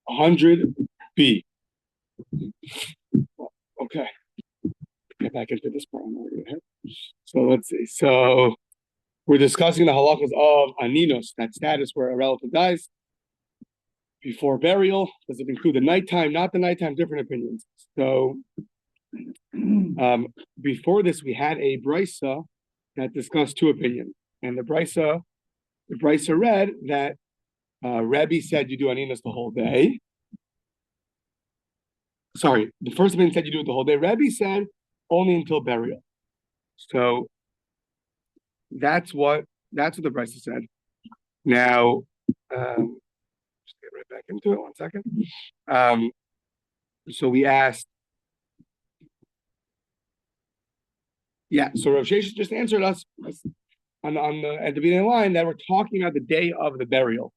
100b. Okay. Get back into this part. So let's see. So we're discussing the halachas of aninos, that status where a relative dies before burial. Does it include the nighttime, not the nighttime? Different opinions. So before this, we had a brisa that discussed two opinions. And the brisa read that Rebbe said you do aninos the whole day. Sorry, the first opinion said you do it the whole day. Rebbe said only until burial. So that's what the brisa said. Now, just get right back into it. 1 second. So we asked. Yeah, so Rav Sheshes just answered us at the beginning of the line that we're talking about the day of the burial.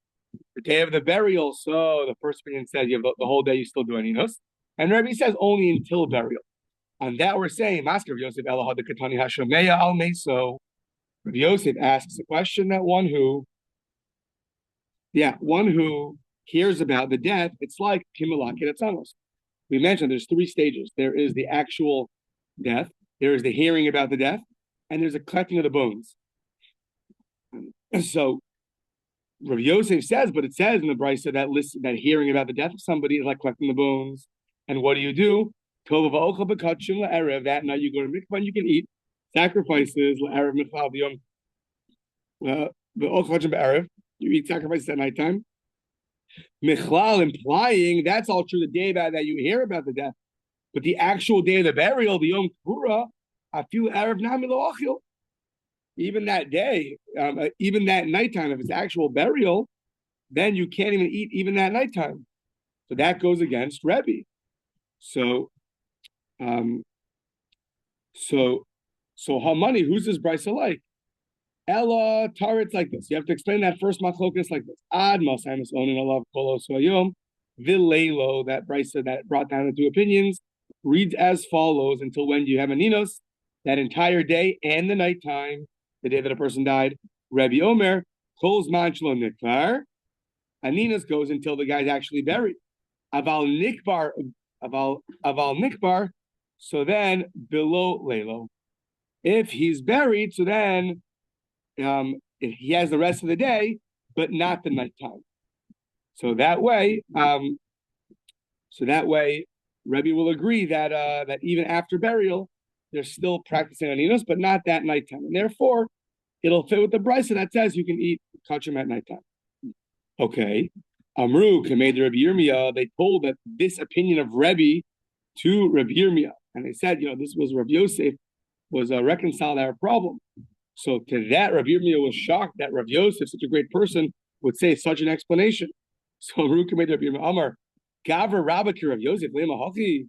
The day of the burial, so the first opinion says you have the whole day, you still do aninos. And Rebbe says only until burial. On that we're saying, Masker Yosef Elahad the Katani Hashomeya Al Meso. Rav Yosef asks a question that one who hears about the death, it's like Kimalaki Atzanos. We mentioned there's 3 stages. There is the actual death, there is the hearing about the death, and there's a collecting of the bones. So Rav Yosef says, but it says in the brisa that hearing about the death of somebody is like collecting the bones. And what do? That night you go to mikvah and you can eat sacrifices. You eat sacrifices at nighttime. Michlal, implying that's all true the day that you hear about the death. But the actual day of the burial, the Yom Kippur, I feel Erev Nami Lo Achil. Even that day, even that nighttime, if it's actual burial, then you can't even eat even that nighttime. So that goes against Rebbe. So Hamani, who's this brisa like? Ella Taritz like this. You have to explain that first machlokas like this. Ad Masaimus Onin Alav Kolos Vayom Vileilo. That brisa that brought down the 2 opinions reads as follows: until when do you have aninos? That entire day and the nighttime, the day that a person died. Rabbi Omer Kol Zman Shelo Nikvar. Aninos goes until the guy's actually buried. Aval Nikbar. So then below Leilo. If he's buried, so then if he has the rest of the day, but not the nighttime. So that way, Rebbe will agree that that even after burial, they're still practicing aninos, but not that nighttime, and therefore it'll fit with the brisa that says you can eat kachim at nighttime. Okay, Amru Kamei Rabbi Yirmiyah. They told that this opinion of Rebbe to Rabbi Yirmiyah, and they said, this was Rabbi Yosef was reconciled our problem. So to that, Rabbi Yirmiyah was shocked that Rabbi Yosef, such a great person, would say such an explanation. So Amru Kamei Rabbi Yirmiyah Amar Gavra Rabbi Rabbi Yosef Lema Hachi.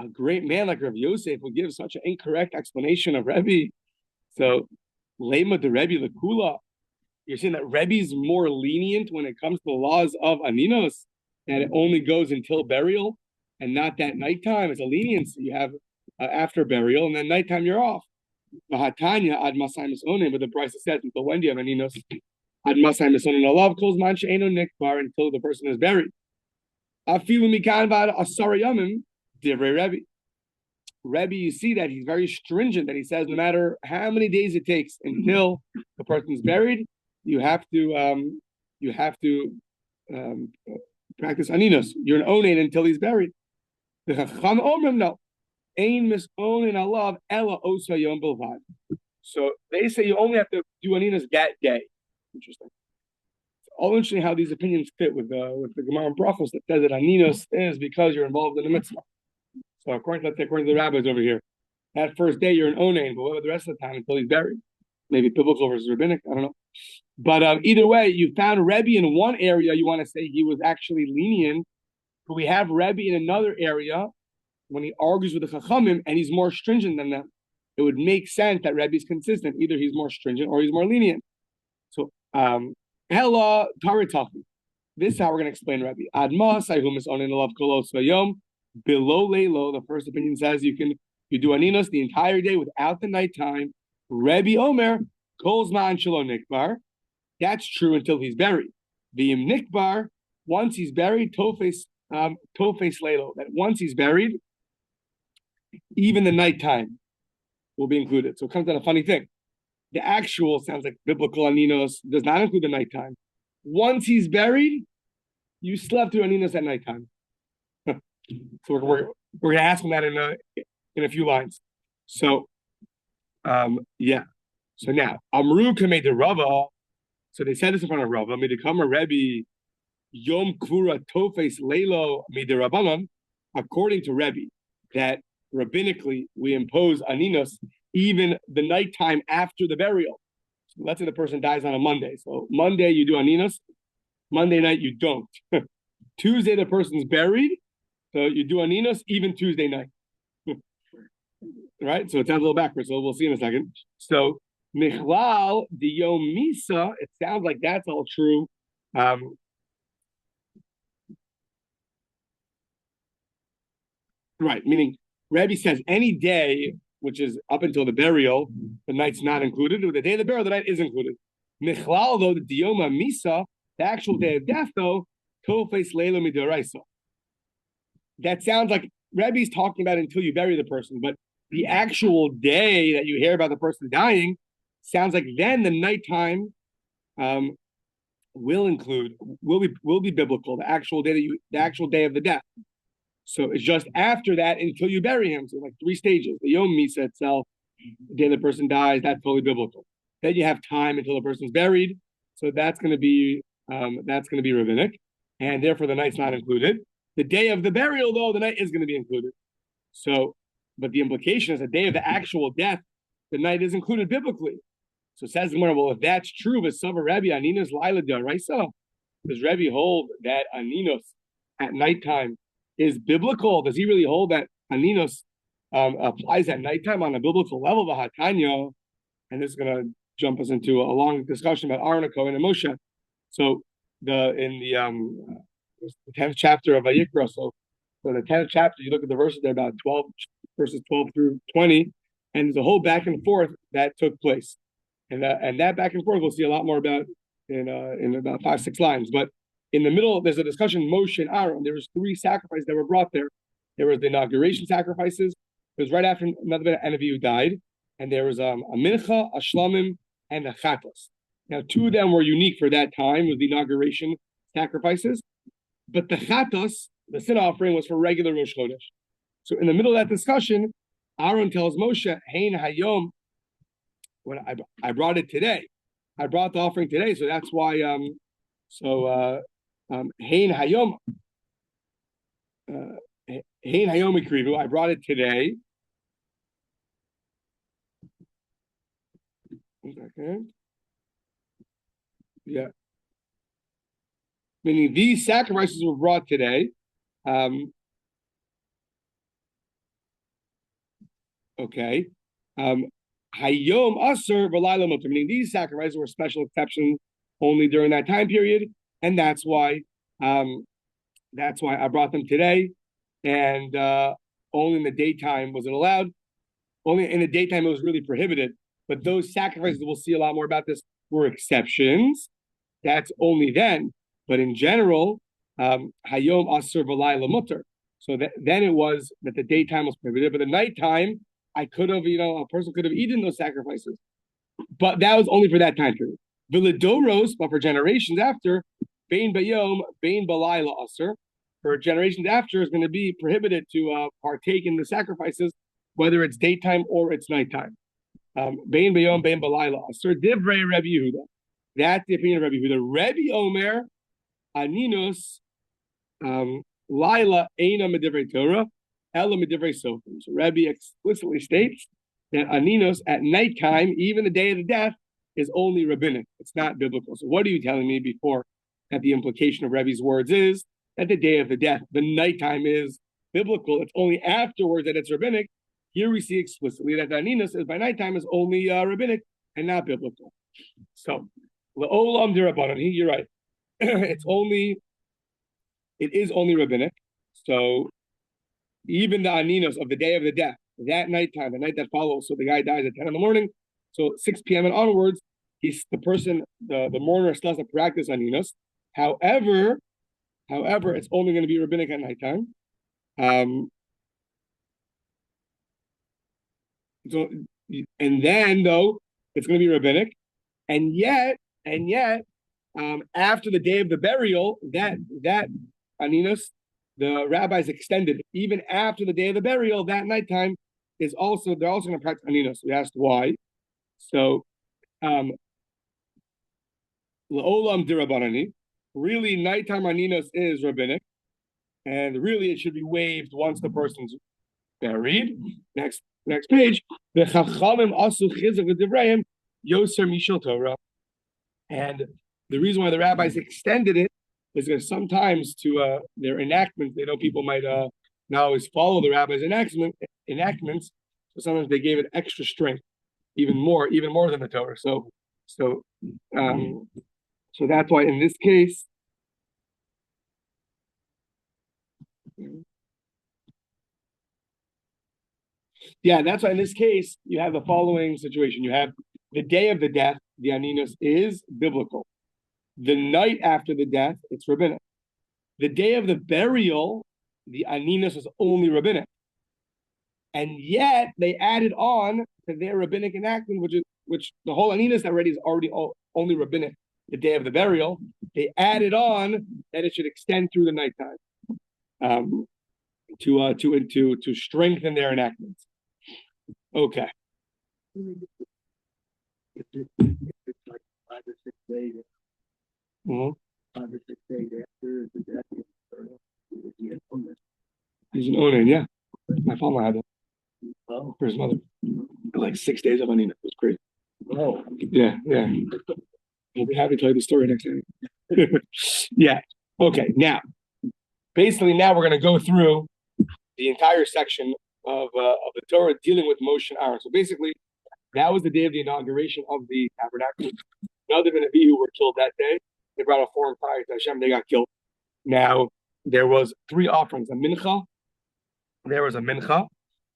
A great man like Rabbi Yosef would give such an incorrect explanation of Rebbe. So Lema the Rebbe Lakula. You're saying that Rebbe's more lenient when it comes to the laws of aninos, that it only goes until burial and not that nighttime. It's a leniency you have after burial, and then nighttime you're off. Vahatanya ad masai misonim, but the brisa says until when do you have aninos? Ad masai misonim alav kol zman she'eino nikbar, until the person is buried. Afilu mikan v'ad asara yamim divrei Rebbe. Rebbe, you see that he's very stringent. That he says no matter how many days it takes until the person's buried, you have to practice aninos. You're an onain until he's buried. The Chacham Omrim no. Ein misonin alav ela osa yom bilvad. So they say you only have to do aninos that day. Interesting. It's all interesting how these opinions fit with the Gemara and Brachos that says that aninos is because you're involved in the mitzvah. So according to the rabbis over here, that first day you're an onain, but what about the rest of the time until he's buried? Maybe biblical versus rabbinic, I don't know. But either way, you found Rebbe in one area, you want to say he was actually lenient, but we have Rebbe in another area when he argues with the Chachamim and he's more stringent than them. It would make sense that Rebbe is consistent. Either he's more stringent or he's more lenient. So, Hela Taritachi. This is how we're going to explain Rebbe. Adma Sayhumis Onin Alav Kolos Vayom. Below Leilo, the first opinion says you do aninos the entire day without the nighttime. Rebbe Omer Kol Zman Shelo Nikbar. That's true until he's buried. The Nikbar, once he's buried, Tofes Lelo, that once he's buried, even the nighttime will be included. So it comes down to a funny thing. The actual sounds like biblical aninos does not include the nighttime. Once he's buried, you slept through aninos at nighttime. So we're going to ask him that in a few lines. So, yeah. So now, Amru made the Rava. So they said this in front of Rava. Made come a Rebbe Yom Kvura Tofes Leilo Midirabanan. According to Rebbe, that rabbinically we impose aninos even the nighttime after the burial. So let's say the person dies on a Monday. So Monday you do aninos. Monday night you don't. Tuesday the person's buried. So you do aninos even Tuesday night. Right? So it sounds a little backwards. So we'll see in a second. So Michlal the Yomisa, it sounds like that's all true. Right, meaning Rabbi says any day, which is up until the burial, the night's not included. The day of the burial, the night is included. Michlal, though, the Diyoma Misa, the actual day of death, though, Tofes Leila Midoraisa. That sounds like Rabbi's talking about until you bury the person, but the actual day that you hear about the person dying sounds like then the nighttime will be biblical. The actual day of the death. So it's just after that until you bury him. So like 3 stages. The Yom Misa itself, the day the person dies, that's totally biblical. Then you have time until the person's buried. So that's going to be rabbinic, and therefore the night's not included. The day of the burial, though, the night is going to be included. So, but the implication is the day of the actual death, the night is included biblically. So says the Gemara, well, if that's true, v'sava Rebbe aninos laila d'oraisa, does Rebbe hold that aninos at nighttime is biblical? Does he really hold that aninos applies at nighttime on a biblical level? V'hatanya, and this is going to jump us into a long discussion about Aaron, Cohen, and Moshe. So in the 10th chapter of Vayikra, so the 10th chapter, you look at the verses there, about 12 verses 12 through 20, and there's a whole back and forth that took place, and that back and forth we'll see a lot more about in about 5-6 lines. But in the middle, there's a discussion, Moshe and Aaron. There was 3 sacrifices that were brought there. There was the inauguration sacrifices. It was right after another Anaviu died. And there was a mincha, a shlamim, and a chatos. Now, 2 of them were unique for that time with the inauguration sacrifices. But the chatos, the sin offering, was for regular Rosh Chodesh. So in the middle of that discussion, Aaron tells Moshe, Hein hayom, when I brought it today. I brought the offering today. So that's why... Hein Hayom, Hein Hayomi Krivu. I brought it today. Okay. Yeah. Meaning these sacrifices were brought today. Okay. Hayom Aser V'Laila Mutar. Meaning these sacrifices were special exceptions only during that time period. And that's why I brought them today, and only in the daytime was it allowed. Only in the daytime it was really prohibited. But those sacrifices, we'll see a lot more about this, were exceptions. That's only then. But in general, hayom asur v'layla mutar. So then it was that the daytime was prohibited, but the nighttime I could have, a person could have eaten those sacrifices. But that was only for that time period. V'ledoros, but for generations after. Bein bayom, bein balayla aser. For generations after is going to be prohibited to partake in the sacrifices, whether it's daytime or it's nighttime. Bein bayom, bein balayla aser. Divrei Rabbi Yehuda. That's the opinion of Rabbi Yehuda. Rabbi Omer, aninos, laila eina medivrei Torah, ela medivrei sofim. So Rabbi explicitly states that aninos at nighttime, even the day of the death, is only rabbinic. It's not biblical. So what are you telling me before? That the implication of Rebbe's words is that the day of the death, the nighttime, is biblical. It's only afterwards that it's rabbinic. Here we see explicitly that the aninos is by nighttime is only rabbinic and not biblical. So, le'olam d'Rabbanan, you're right. It is only rabbinic. So, even the aninos of the day of the death, that nighttime, the night that follows, so the guy dies at 10 in the morning, so 6 p.m. and onwards, the mourner still has to practice aninus. However, it's only going to be rabbinic at nighttime. So, and then though it's going to be rabbinic, and yet, after the day of the burial, that aninus, the rabbis extended even after the day of the burial. That nighttime they're also going to practice aninus. We asked why. So, L'olam dirabanani. Really, nighttime aninus is rabbinic, and really it should be waived once the person's buried. Next page. The chachamim asu chizuk v'divrayim yoser mishal Torah. And the reason why the rabbis extended it is because sometimes to their enactments, they know people might not always follow the rabbis' enactments. So sometimes they gave it extra strength, even more than the Torah. So that's why in this case, that's why in this case you have the following situation. You have the day of the death, the aninus is biblical. The night after the death, it's rabbinic. The day of the burial, the aninus is only rabbinic. And yet they added on to their rabbinic enactment, which the whole aninus already is only rabbinic. The day of the burial, they added on that it should extend through the nighttime to strengthen their enactments. Okay. If it's like 5 or 6 days, 5 or 6 days after the death, he's an onen, yeah. My father had that. Oh, For his mother. Like 6 days of aninus. It was crazy. oh, Yeah. I'll be happy to tell you the story next time. Yeah. Okay. Now, basically, now we're going to go through the entire section of the Torah dealing with Moshe and Aaron. So basically, that was the day of the inauguration of the tabernacle. Nadav and Abihu were killed that day. They brought a foreign fire to Hashem. They got killed. Now, there was 3 offerings. There was a mincha,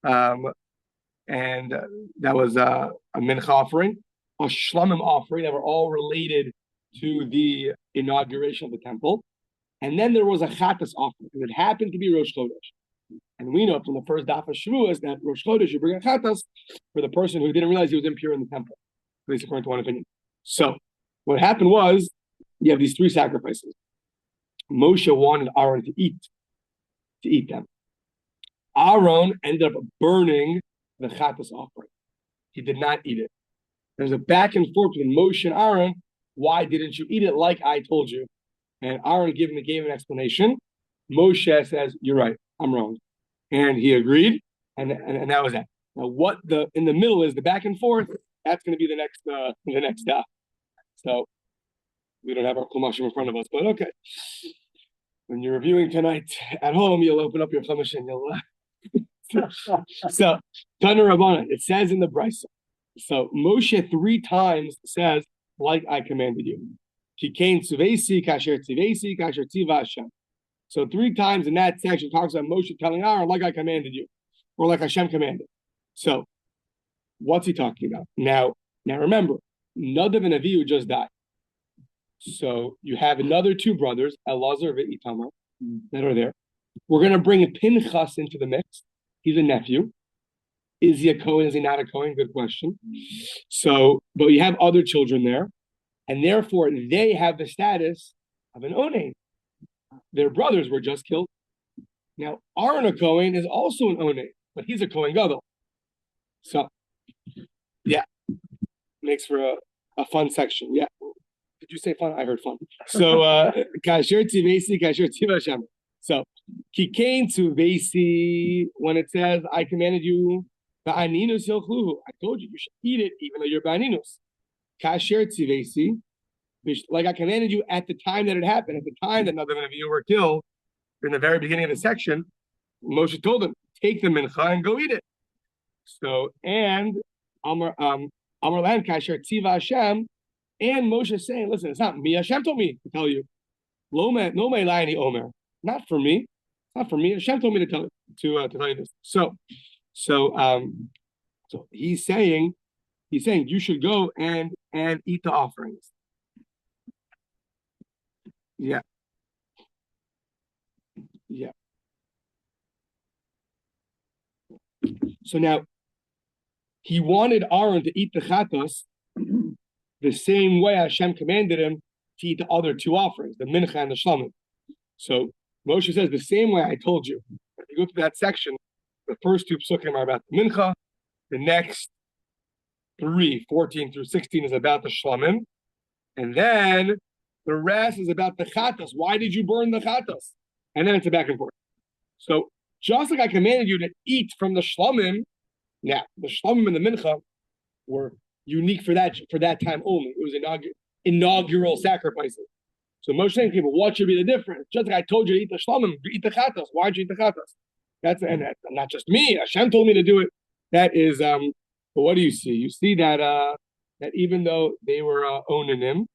and that was a mincha offering, a shlamim offering that were all related to the inauguration of the temple. And then there was a chatas offering, and it happened to be Rosh Chodesh. And we know from the first Daf of Shavuos that Rosh Chodesh, you bring a chatas for the person who didn't realize he was impure in the temple, at least according to one opinion. So what happened was, you have these 3 sacrifices. Moshe wanted Aaron to eat them. Aaron ended up burning the chatas offering. He did not eat it. There's a back and forth between Moshe and Aaron. Why didn't you eat it like I told you? And Aaron gave an explanation. Moshe says, "You're right. I'm wrong," and he agreed. And that was that. Now, what in the middle is the back and forth. That's going to be the next Daf. So we don't have our Chumash in front of us, but okay. When you're reviewing tonight at home, you'll open up your Chumash and you'll. So, Tana Rabbanan, it says in the Brisa. So Moshe 3 times says, "Like I commanded you." Kikain tzuvesi kasher tzivesi kasher tziva Hashem. So 3 times in that section talks about Moshe telling Aaron, "Like I commanded you," or "Like Hashem commanded." So, what's he talking about? Now remember, Nadav and Avihu just died. So you have another 2 brothers, Elazar and Itamar, that are there. We're going to bring Pinchas into the mix. He's a nephew. Is he a Kohen? Is he not a Kohen? Good question. So, but you have other children there, and therefore they have the status of an Onen. Their brothers were just killed. Now, Aaron a Kohen is also an Onen, but he's a Kohen Gadol. So, yeah, makes for a fun section. Yeah. Did you say fun? I heard fun. So, kasher tzivesi, kasher tziva Hashem. So, kikain tzuvesi, when it says, "I commanded you, ba'aninus yilchluhu," I told you should eat it, even though you're ba'aninus. Kasher tzivesi, like I commanded you at the time that it happened, at the time that none of you were killed, in the very beginning of the section, Moshe told them, "Take the mincha and go eat it." So, and Amar Lan kasher tziva Hashem. And Moshe is saying, "Listen, it's not me. Hashem told me to tell you. No me layani omer. Not for me. Not for me. Hashem told me to tell you this." So he's saying He's saying you should go and eat the offerings. Yeah. Yeah. So now he wanted Aaron to eat the chatos the same way Hashem commanded him to eat the other two offerings, the mincha and the shlamim. So Moshe says the same way I told you. If you go through that section, the first two psukim are about the mincha, the next 3, 14 through 16 is about the shlamim, and then the rest is about the chatos. Why did you burn the chatos? And then it's a back and forth. So just like I commanded you to eat from the shlamim, now the shlamim and the mincha were unique for that time only. It was inaugural sacrifices. So Moshe saying, okay, but what should be the difference? Just like I told you to eat the shlamim, eat the chatos. Why'd you eat the chatos? That's not just me. Hashem told me to do it. That is, but what do you see? You see that that even though they were onanim,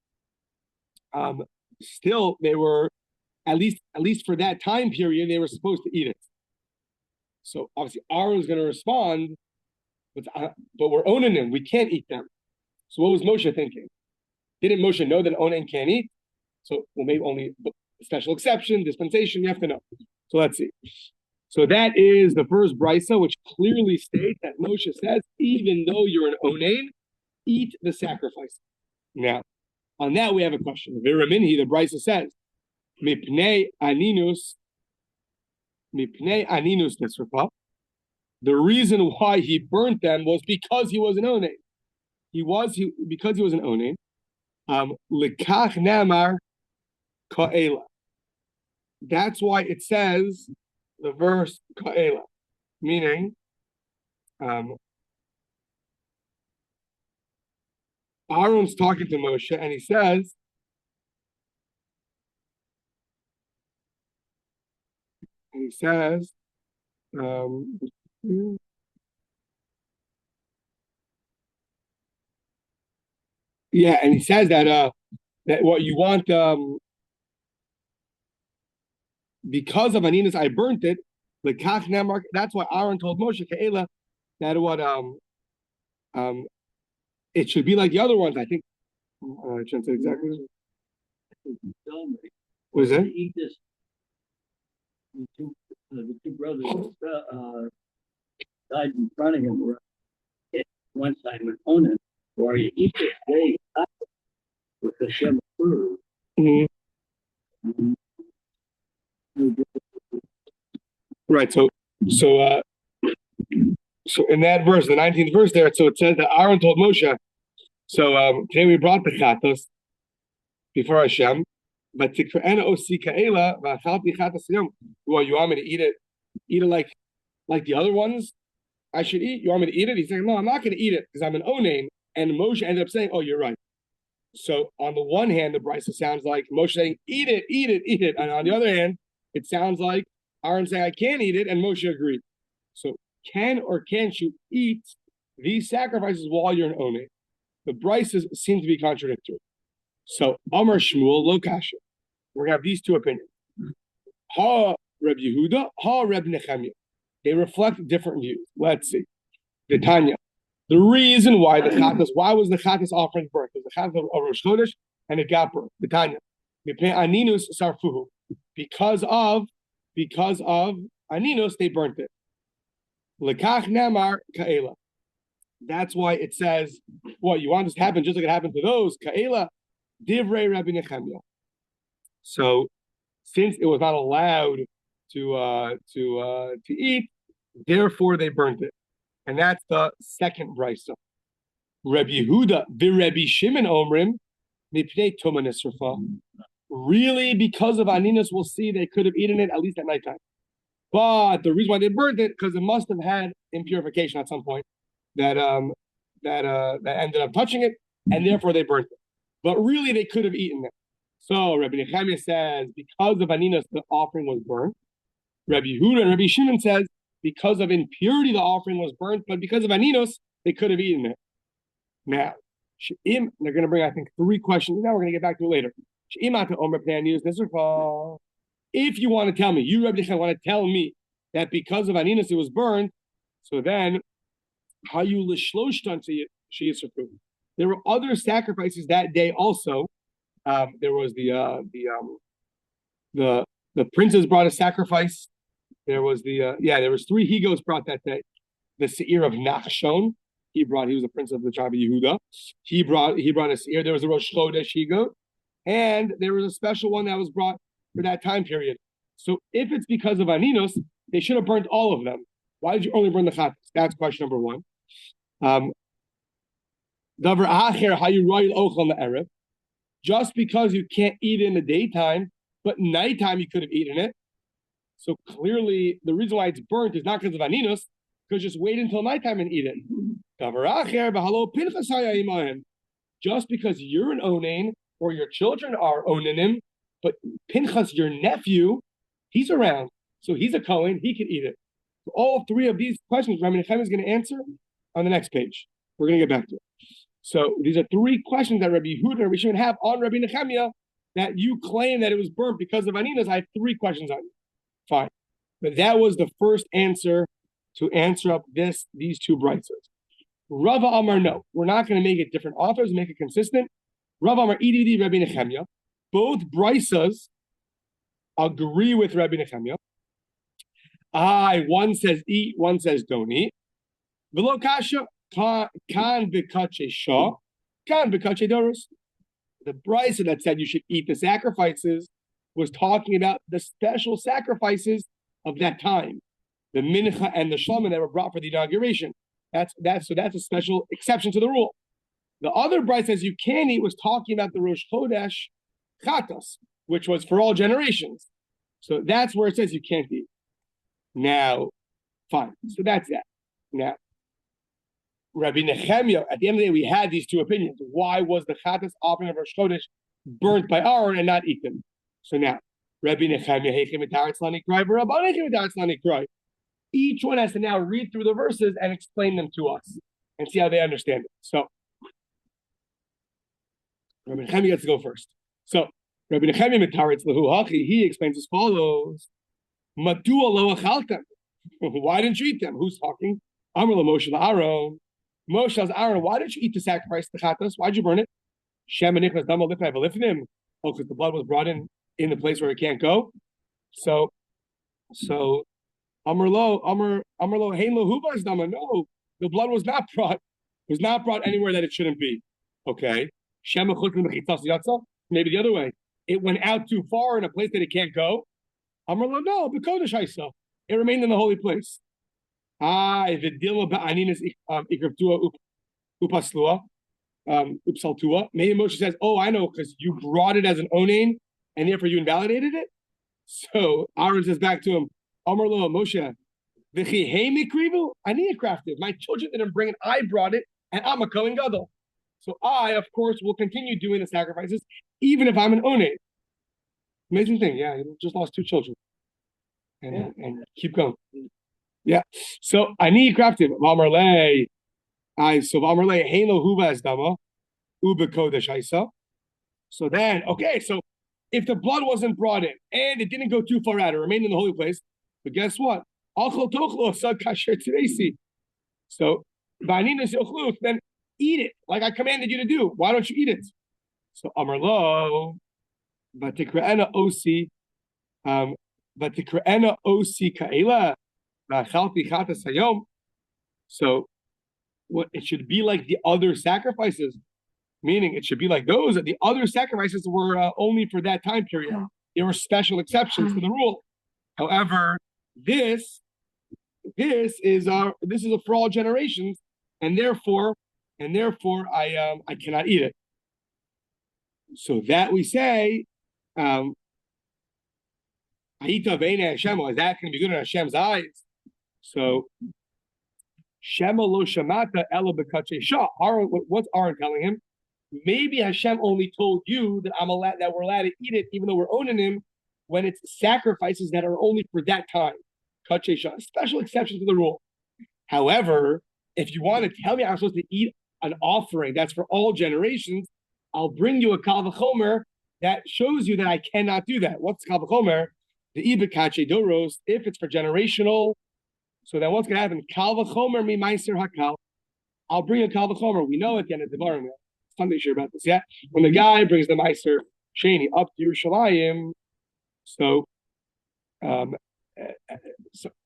still they were at least for that time period they were supposed to eat it. So obviously Aaron's going to respond, but we're onanim. We can't eat them. So what was Moshe thinking? Didn't Moshe know that onan can't eat? So well, maybe only special exception, dispensation. You have to know. So let's see. So that is the first brisa, which clearly states that Moshe says, even though you're an onan, eat the sacrifice. Now, on that we have a question. Viraminhi, the brisa says, mipnei aninus nisrafa. The reason why he burnt them was because he was an onan. Because he was an onan. Likach namar ka'ela. That's why it says the verse ka'ela, meaning Aaron's talking to Moshe and he says, yeah, and he says that what you want, because of Aninus, I burnt it. That's why Aaron told Moshe Ka'ela that what it should be like the other ones. I think I shouldn't say exactly. What is that? Eat this. The two brothers died in front of him. Were one side of an onan, or you eat this day with the Hashem approved. Right. So in that verse, the 19th verse there, so it says that Aaron told Moshe, so today we brought the chatos before Hashem, but well, you want me to eat it like the other ones I should eat? You want me to eat it? He's saying, no, I'm not going to eat it because I'm an onan. And Moshe ended up saying, oh, you're right. So on the one hand, the brisa sounds like Moshe saying, eat it, eat it, eat it. And on the other hand, it sounds like Aaron saying, I can't eat it, and Moshe agreed. So can or can't you eat these sacrifices while you're an onan? The brises seem to be contradictory. So Amar Shmuel lo kasha. We're going to have these two opinions. Ha Reb Yehuda, ha Reb Nechemia. They reflect different views. Let's see. The Tanya. The reason why why was the chatas offering burnt? It was the chatas of Rosh Chodesh, and it got burnt. The Tanya. Aninus sarfuhu. Because of Aninus, they burnt it. Lekach namar ka'ela. That's why it says, what, you want this to happen just like it happened to those? Ka'ela, divrei Rabbi Nechemia. So, since it was not allowed to eat, therefore they burnt it. And that's the second brisa. Rabbi Yehuda, Rabbi Shimon Omrim, mipnei tuma nisrafa. Really, because of Aninus, we'll see they could have eaten it at least at nighttime. But the reason why they burnt it, because it must have had impurification at some point that ended up touching it, and therefore they burnt it. But really, they could have eaten it. So Rabbi Nechemia says, because of Aninus, the offering was burnt. Rabbi Yehuda and Rabbi Shimon says, because of impurity, the offering was burnt, but because of Aninus, they could have eaten it. Now, they're going to bring, I think, 3 questions. Now we're going to get back to it later. If you want to tell me, you Rabbi Nechemia want to tell me that because of Aninus it was burned, so then how you lishloshtan She is approved. There were other sacrifices that day also. There was the princes brought a sacrifice. There was there was 3 he-goats brought that day. The seir of Nachshon, he was the prince of the tribe of Yehuda. He brought a seir. There was a Rosh Chodesh he-goat, and there was a special one that was brought for that time period. So if it's because of Aninos, they should have burnt all of them. Why did you only burn the chatas? That's question number 1. Davar acher hayu royal ochel me'erev. Just because you can't eat it in the daytime, but nighttime you could have eaten it. So clearly, the reason why it's burnt is not because of Aninos, because just wait until nighttime and eat it. Just because you're an onain or your children are onanim, but Pinchas, your nephew, he's around, so he's a Kohen, he can eat it. So all 3 of these questions, Rabbi Nechemia is going to answer on the next page. We're going to get back to it. So these are 3 questions that Rabbi Yehuda and Rabbi Shimon have on Rabbi Nechemia that you claim that it was burnt because of Aninos. I have 3 questions on you. Fine. But that was the first answer to answer up these 2 brises. Rava Amar, no. We're not going to make it different authors, make it consistent. Rava Amar, Ididi, Rabbi Nechemia. Both brisas agree with Rabbi Nechemia. One says eat, one says don't eat. V'lo kasha, kan b'kache shah, kan b'kache doros. The brisa that said you should eat the sacrifices was talking about the special sacrifices of that time, the mincha and the shlama that were brought for the inauguration. That's a special exception to the rule. The other brisa says you can eat was talking about the Rosh Chodesh chatas, which was for all generations. So that's where it says you can't eat. Now, fine. So that's that. Now, Rabbi Nechemia, at the end of the day, we had these 2 opinions. Why was the chatas offering of Rosh Chodesh burnt by Aaron and not eaten? So now, Rabbi Nechemia, each one has to now read through the verses and explain them to us and see how they understand it. So, Rabbi Nechemia gets to go first. So, Rabbi Nechemia mitaretz lehu hachi, he explains as follows: Madua lo achaltem. Why didn't you eat them? Who's talking? Amar lo Moshe Aaron. Moshe tells Aaron, why didn't you eat the sacrifice, the chatas? Why'd you burn it? Shem anichnas dama lifnei v'lifnim. Oh, because the blood was brought in the place where it can't go. So Amar lo hein lo hubas dama. No, the blood was not brought anywhere that it shouldn't be. Okay. Shem maybe the other way. It went out too far in a place that it can't go. Amar lo, no, b'kodesh haisa. It remained in the holy place. Vidilma ba'aninas ikrivtua upaslua upsaltua. Maybe Moshe says, oh, I know, because you brought it as an onain, and therefore you invalidated it. So Aaron says back to him, Amar lo Moshe, v'chi hey mikrivu, ani crafted. My children didn't bring it, I brought it, and I'm a Kohen Gadol. So I, of course, will continue doing the sacrifices, even if I'm an onain. Amazing thing, yeah. You just lost 2 children, and keep going. Yeah. So ani crafted. V'amarlei. So v'amarlei heino huvas dama ubekodesh haisa. So then, okay. So if the blood wasn't brought in and it didn't go too far out, it remained in the holy place. But guess what? Achol tochlo sad kasher tzreisi. So v'aninas yochlu, then eat it like I commanded you to do. Why don't you eat it? So amarlo. V'tikraena osi. V'tikraena osi kaela. So what it should be like the other sacrifices, meaning it should be like those. The other sacrifices were only for that time period. There were special exceptions to the rule. However, this is a for all generations, and therefore I cannot eat it. So that we say, is that going to be good in Hashem's eyes? So, Shema lo shamata ela b'kache shah. What's Aaron telling him? Maybe Hashem only told you that that we're allowed to eat it, even though we're owning him, when it's sacrifices that are only for that time. Kache shah, special exception to the rule. However, if you want to tell me I'm supposed to eat an offering that's for all generations, I'll bring you a kal v'chomer that shows you that I cannot do that. What's kal v'chomer? The ibit kache doros, if it's for generational. So then what's going to happen? Kal v'chomer mi meiser hakal. I'll bring a kal v'chomer. We know at the end of the bar. Something sure about this, yeah. When the guy brings the Meiser Sheni up to Yerushalayim, so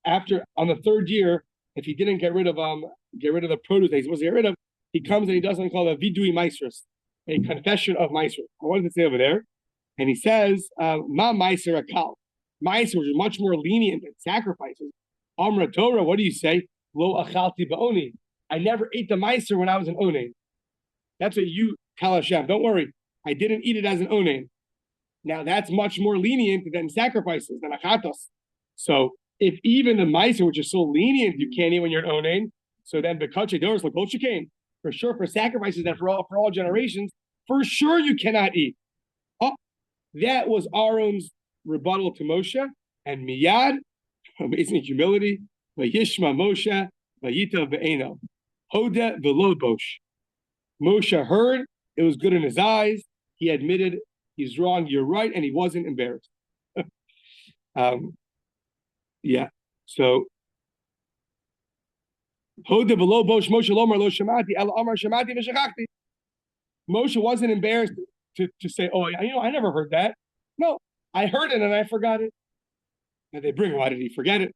after on the third year, if he didn't get rid of the produce that he's supposed to get rid of, he comes and he does something called a vidui Meisers, a confession of Meiser. What does it say over there? And he says, Ma Meiser Akal. Meiser was much more lenient than sacrifices. Amra Torah, what do you say? Lo achalti ba'oni. I never ate the Meiser when I was an onain. That's what you tell Hashem. Don't worry, I didn't eat it as an onain. Now that's much more lenient than sacrifices, than achatos. So if even the Meiser, which is so lenient, you can't eat when you're an onain, so then bekache doros l'kol shekain, for sure for sacrifices and for all generations, for sure you cannot eat. Oh, that was Aaron's rebuttal to Moshe, and miyad, amazing humility, vayishma Moshe, vayita ve'eno, hoda v'lo bosh. Moshe heard, it was good in his eyes, he admitted he's wrong, you're right, and he wasn't embarrassed. Yeah, so Hoda v'lo bosh Moshe lomar lo shamati el amar shamati v'shachachti. Moshe wasn't embarrassed to say, oh, I never heard that. No, I heard it and I forgot it. And they bring, why did he forget it?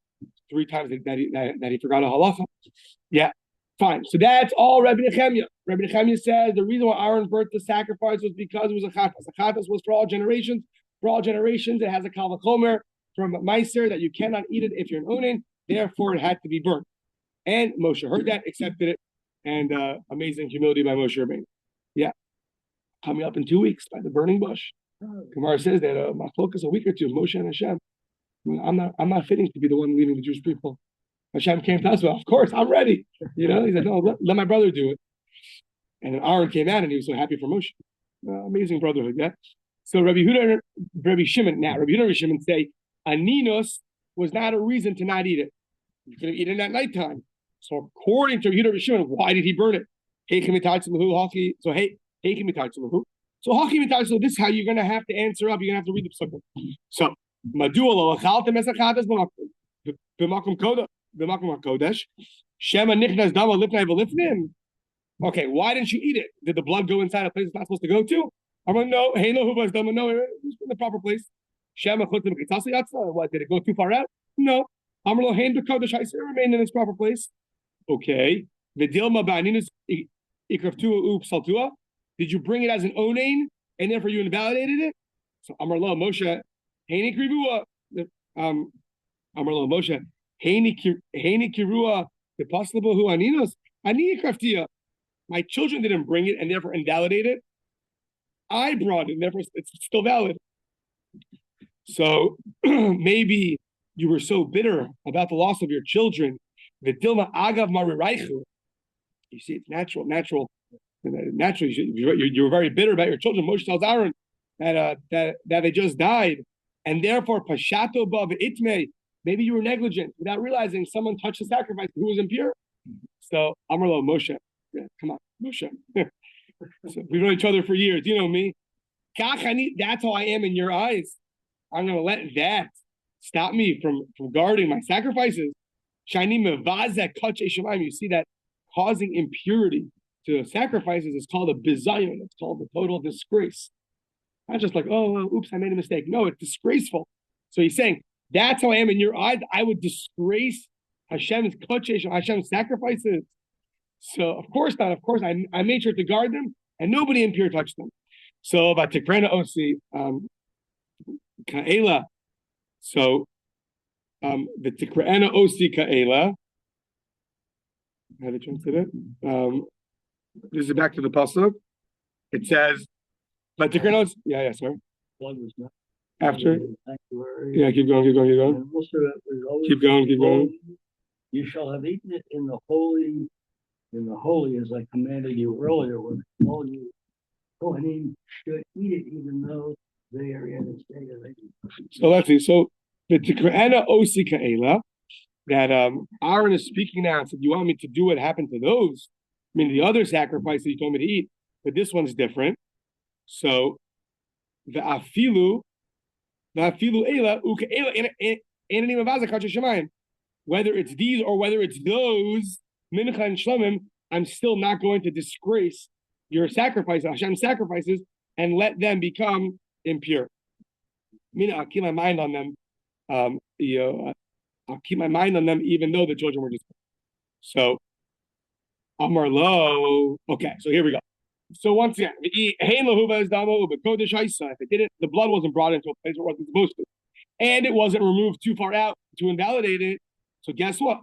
3 times that he forgot a halacha. Yeah, fine. So that's all Rabbi Nechemia. Rabbi Nechemia says the reason why Aaron burnt the sacrifice was because it was a chatas. A chatas was for all generations. For all generations, it has a kal v'chomer from Meiser that you cannot eat it if you're an onin. Therefore, it had to be burnt. And Moshe heard that, accepted it, and amazing humility by Moshe Rabbeinu. Yeah, coming up in 2 weeks by the burning bush. Gemara says that my focus a week or two, Moshe and Hashem. I'm not fitting to be the one leading the Jewish people. Hashem came to us, well, of course, I'm ready. He said, no, let my brother do it. And then Aaron came out and he was so happy for Moshe. Amazing brotherhood, yeah? So Rabbi Shimon say, Aninos was not a reason to not eat it. You could have eaten it at nighttime. So according to Rabbi Shimon, why did he burn it? So this is how you're going to have to answer up. You're going to have to read the psukim. So okay, why didn't you eat it? Did the blood go inside a place it's not supposed to go to? I'm like, no, it's in the proper place. What, did it go too far out? No. It remained in its proper place. Okay. Did you bring it as an onain and therefore you invalidated it? So Amarlo Moshe, Haini Krivua, Amarlo Moshe, Haini Kirua, the possible who Aninos, Ani Kraftia. My children didn't bring it and therefore invalidate it. I brought it, and therefore it's still valid. So maybe you were so bitter about the loss of your children. Vidilma agav mariraichu. You see, it's natural. Naturally, you were very bitter about your children. Moshe tells Aaron that they just died, and therefore pashato bav itme. Maybe you were negligent without realizing someone touched the sacrifice who was impure. So Amarlo Moshe, yeah, come on, Moshe. So we've known each other for years. You know me. That's how I am in your eyes. I'm going to let that stop me from guarding my sacrifices. You see that causing impurity to sacrifices is called a bizayon. It's called a total disgrace. Not just like, oh, oops, I made a mistake. No, it's disgraceful. So he's saying, that's how I am in your eyes. I would disgrace Hashem's sacrifices. So of course not. Of course, I made sure to guard them, and nobody impure touched them. So Vatikrena Osi Ka'ela. So the Tikrena Osi Ka'ela. How to translate it? This is back to the pasuk. It says, Vatikrena Osi. Yeah, sorry. After. Yeah, keep going. Keep going. You shall have eaten it in the holy, as I commanded you earlier, when all you Kohanim should eat it, even though they are in a state of. So let's see. So the Tikra'ana Osi Ka'ela, that Aaron is speaking now and said, you want me to do what happened to those? I mean, the other sacrifice that you told me to eat, but this one's different. So the Afilu Ela Uka'ela whether it's these or whether it's those Mincha and Shlomim, I'm still not going to disgrace your sacrifice, Hashem's sacrifices, and let them become impure. Meaning, I'll keep my mind on them. I'll keep my mind on them, even though the children were just. So, Amar Lo. Okay, so here we go. So once again, if it didn't, the blood wasn't brought into a place where it wasn't supposed to, and it wasn't removed too far out to invalidate it. So guess what?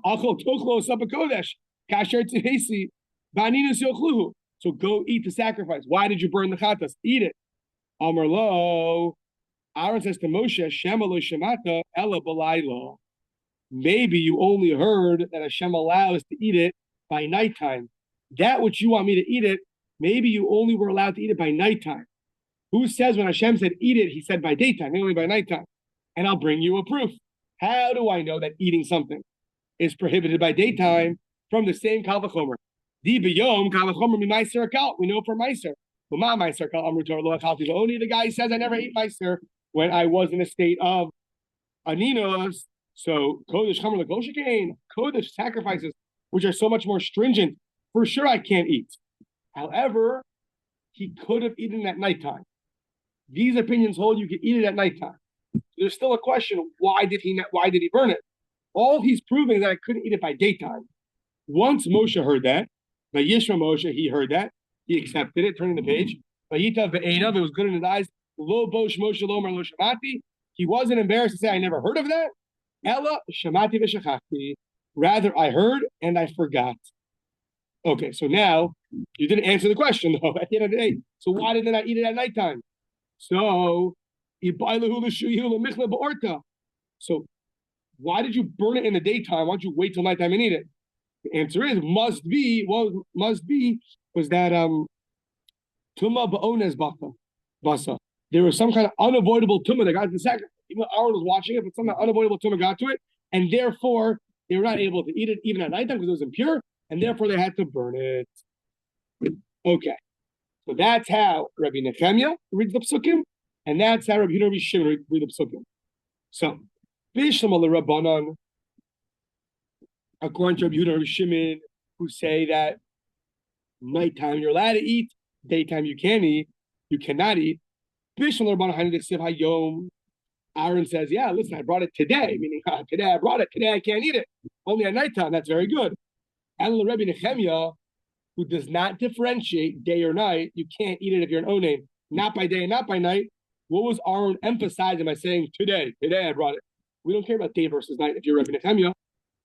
So go eat the sacrifice. Why did you burn the chatas? Eat it. Amar Lo. Aaron says to Moshe, Shema lo shemata ela b'layla. Maybe you only heard that Hashem allows to eat it by nighttime. That which you want me to eat it, maybe you only were allowed to eat it by nighttime. Who says when Hashem said eat it, he said by daytime, only by nighttime? And I'll bring you a proof. How do I know that eating something is prohibited by daytime? From the same kal v'chomer. Di b'yom kal v'chomer m'maiser kal. We know from maiser. Only the guy says I never ate maiser when I was in a state of aninos. So kodesh chamer l'goshikain, kodesh sacrifices, which are so much more stringent, for sure I can't eat. However, he could have eaten at nighttime. These opinions hold you can eat it at nighttime. There's still a question: why did he burn it? All he's proving is that I couldn't eat it by daytime. Once Moshe heard that, by Yishma Moshe, he heard that, he accepted it. Turning the page, Vayita ve'enav, it was good in his eyes. Lo bosh Moshe lomer lo shamati. He wasn't embarrassed to say I never heard of that. Ella shamati v'shachachti. Rather, I heard and I forgot. Okay, so now you didn't answer the question though. At the end of the day, so why didn't I eat it at nighttime? So why did you burn it in the daytime? Why don't you wait till nighttime and eat it? The answer is must be was that tuma ba'ones basa. There was some kind of unavoidable tuma that got to the sacrifice. Even Aaron was watching it, but some unavoidable tuma got to it, and therefore they were not able to eat it even at nighttime because it was impure, and therefore they had to burn it. Okay, so that's how Rabbi Nechemia reads the psukim, and that's how Rabbi Shimon read the psukim. So, Bishlam al-Rabbanan, according to Rabbi Shimon, who say that nighttime you're allowed to eat, daytime you can't eat, you cannot eat. Bishlam al-Rabbanan hayom. Aaron says, yeah, listen, I brought it today, meaning today I brought it, today I can't eat it. Only at nighttime, that's very good. And Rabbi Nechemia, who does not differentiate day or night, you can't eat it if you're an onaim, not by day and not by night. What was Aaron emphasizing by saying today I brought it? We don't care about day versus night if you're Rabbi Nechemia.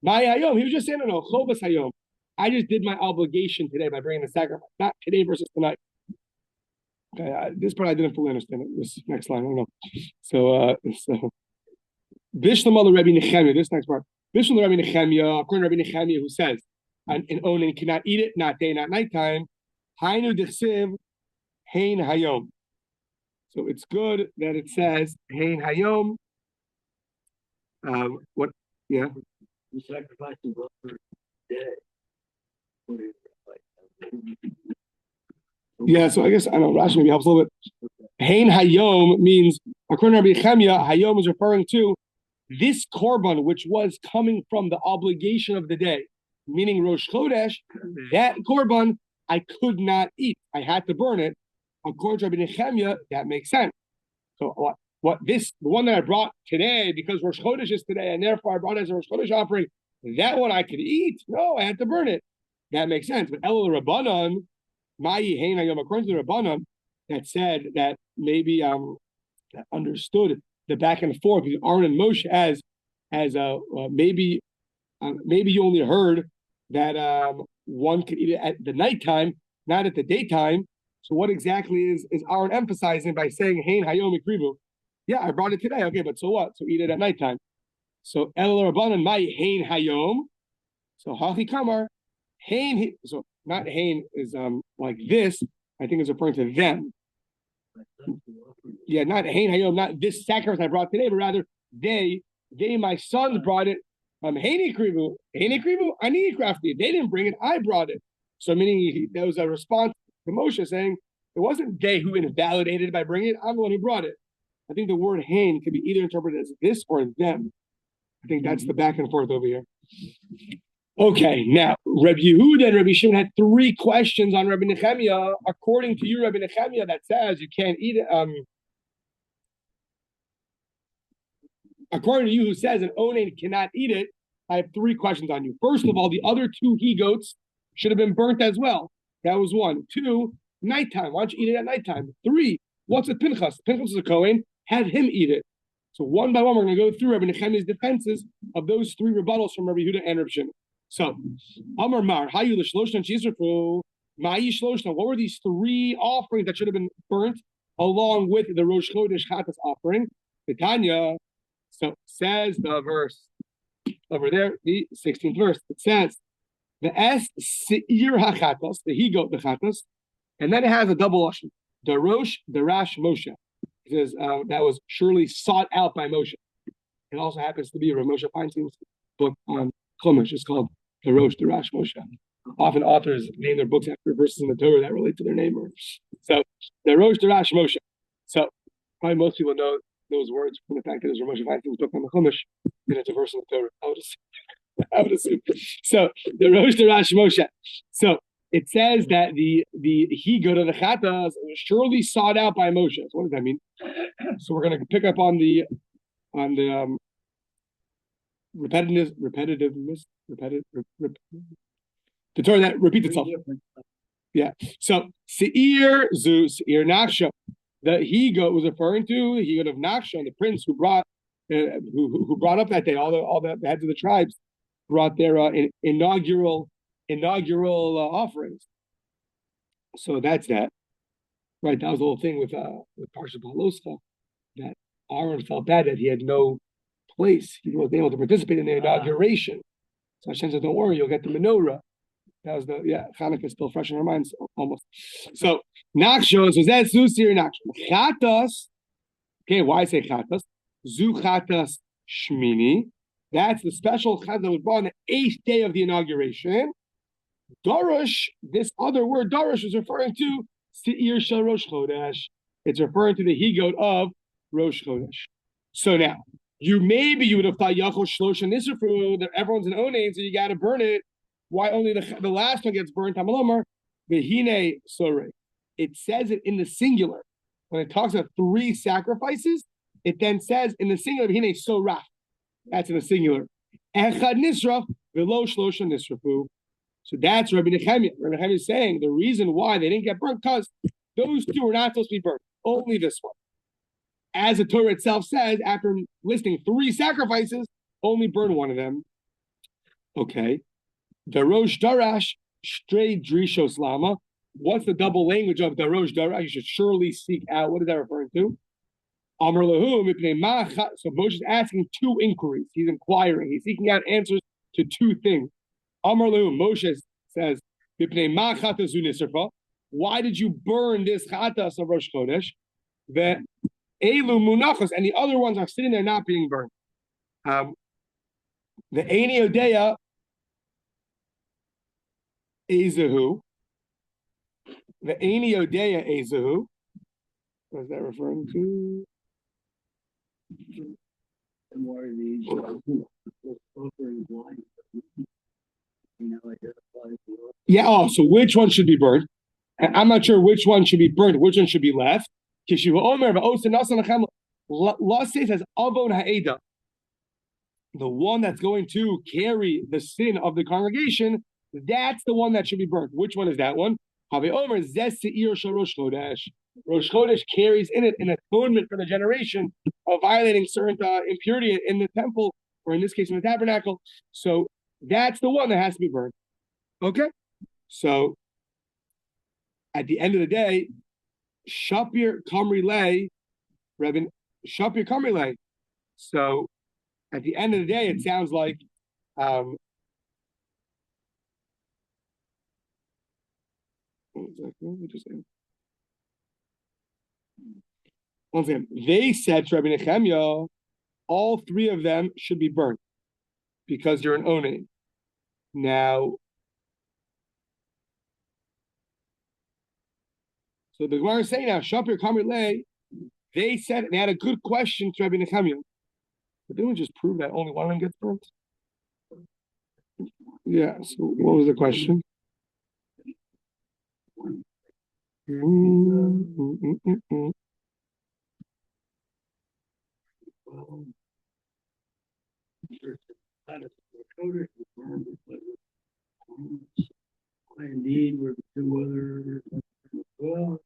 My hayom, he was just saying, no, chovas hayom. I just did my obligation today by bringing the sacrifice, not today versus tonight. Okay, this part I didn't fully understand. This next line, I don't know. So Bishlam al Rabbi Nechemia, this next part. Bishlam Rabbi Nechemia, according to Rabbi Nechemia, who says an onan cannot eat it, not day, not nighttime. Hainu dechsiv hein hayom. So it's good that it says hein hayom. What? Yeah. The sacrifice is for day. Yeah, so I guess I don't know. Rashi maybe helps a little bit. Hein hayom means, according to Rabbi Nechemia, hayom is referring to this korban, which was coming from the obligation of the day, meaning Rosh Chodesh. That korban I could not eat; I had to burn it. According to Rabbi Nechemia, that makes sense. So the one that I brought today, because Rosh Chodesh is today, and therefore I brought it as a Rosh Chodesh offering. That one I could eat. No, I had to burn it. That makes sense. But Elul Rabbanan. According to the Rabbanan, that said that maybe that understood the back and forth between Aaron and Moshe as maybe you only heard that one could eat it at the nighttime, not at the daytime. So what exactly is Aaron emphasizing by saying Hein Hayom Ikribu? Yeah, I brought it today. Okay, but so what? So eat it at nighttime. So El Rabbanan my Hein Hayom. So Hachi Kamar Hein. So not Hain is like this. I think it's referring to them. Yeah, not Hain Hayom, not this sacrifice I brought today, but rather they my sons brought it. Haini Krivu, Ani Crafty. They didn't bring it, I brought it. So meaning there was a response to Moshe saying it wasn't they who invalidated it by bringing it, I'm the one who brought it. I think the word Hain could be either interpreted as this or them. I think that's the back and forth over here. Okay, now Rabbi Yehuda and Rabbi Shimon had three questions on Rabbi Nechemiah. According to you, Rabbi Nechemiah, that says you can't eat it. According to you, who says an onain cannot eat it, I have three questions on you. First of all, the other two he-goats should have been burnt as well. That was one. Two, nighttime. Why don't you eat it at nighttime? Three, what's with Pinchas? Pinchas is a Kohen. Have him eat it. So one by one, we're going to go through Rabbi Nechemiah's defenses of those three rebuttals from Rabbi Yehuda and Rabbi Shimon. So, Amar Mar, Hayu l'shloshna Shizrafu, Ma'i shloshna. What were these three offerings that should have been burnt along with the Rosh Chodesh Chatas offering? Tanya. So says the verse over there, the 16th verse. It says the es seir hachatas, the he goat the chatas, and then it has a double lashon. Darosh darash Moshe. It says that was surely sought out by Moshe. It also happens to be Rav Moshe Feinstein's book on Chumash. It's called Darosh darash Moshe. Often authors name their books after verses in the Torah that relate to their name. So Darosh darash Moshe. So probably most people know those words from the fact that there's Rav Moshe Feinstein's book on the Chumash, and it's a verse in the Torah. I would assume. So the Rosh Darash Moshe. So it says that the he go to the chatas was surely sought out by Moshe. So what does that mean? So we're going to pick up on the repetitiveness, the Torah that repeats itself. Yeah. So Seir Zu Seir Naksha. The he goat was referring to the he goat of Naksha, the prince who brought who brought up that day all the heads of the tribes brought their inaugural offerings. So that's that. Right, that was the whole thing with Parsha Baloscha, that Aaron felt bad that he had no place. He wasn't able to participate in the inauguration. So Hashem said, don't worry, you'll get the menorah. That was Hanukkah is still fresh in our minds, almost. So, Naksho, so that's Zusir Naksho. Chatas, okay, why say Chatas? Zu Chatas Shmini. That's the special Chatas that was brought on the 8th day of the inauguration. Darash, this other word, Darash, is referring to Seir Shel Rosh Chodesh. It's referring to the he-goat of Rosh Chodesh. So now, you would have thought Yachol Shlosh and Nisrfu, that everyone's an onain, so you got to burn it. Why only the last one gets burnt? Tamalomar, Vehine Sore. It says it in the singular. When it talks about three sacrifices, it then says in the singular, Vehine Soraf. That's in the singular. Echad Nisraf, Velo Shlosh Nisrafu. So that's Rabbi Nechemiah. Rabbi Nechemiah is saying the reason why they didn't get burnt because those two were not supposed to be burnt. Only this one. As the Torah itself says, after listing three sacrifices, only burn one of them. Okay. Darosh Darash, straight Drishos Lama. What's the double language of Darosh Darash? You should surely seek out. What is that referring to? Amar Lahu, so Moshe is asking two inquiries. He's inquiring. He's seeking out answers to two things. Amar Lahu, Moshe says, why did you burn this chatas of Rosh Chodesh? The Elu Munachos, and the other ones are sitting there not being burned. The Eini Odeya Ezehu. The Eini Odeya Ezehu. What is that referring to? And why are these offering blind? Yeah, so which one should be burned? And I'm not sure which one should be burned, which one should be left. Law says as Avon Ha'eda, the one that's going to carry the sin of the congregation, that's the one that should be burnt. Which one is that one? Rosh Chodesh carries in it an atonement for the generation of violating certain impurity in the temple, or in this case in the tabernacle. So that's the one that has to be burned. Okay? So at the end of the day, Shapir Kamri Lay, Rebbe Shapir Kamri Lay. So at the end of the day, it sounds like once again, they said to Rabbi Nechemiah, all three of them should be burnt because you're an onain. Now, so the Gemara is saying now, Shapir Kamri Lay, they said, they had a good question to Rabbi Nechemiah, but didn't we just prove that only one of them gets burnt? Yeah. So what was the question? Indeed, were the two other well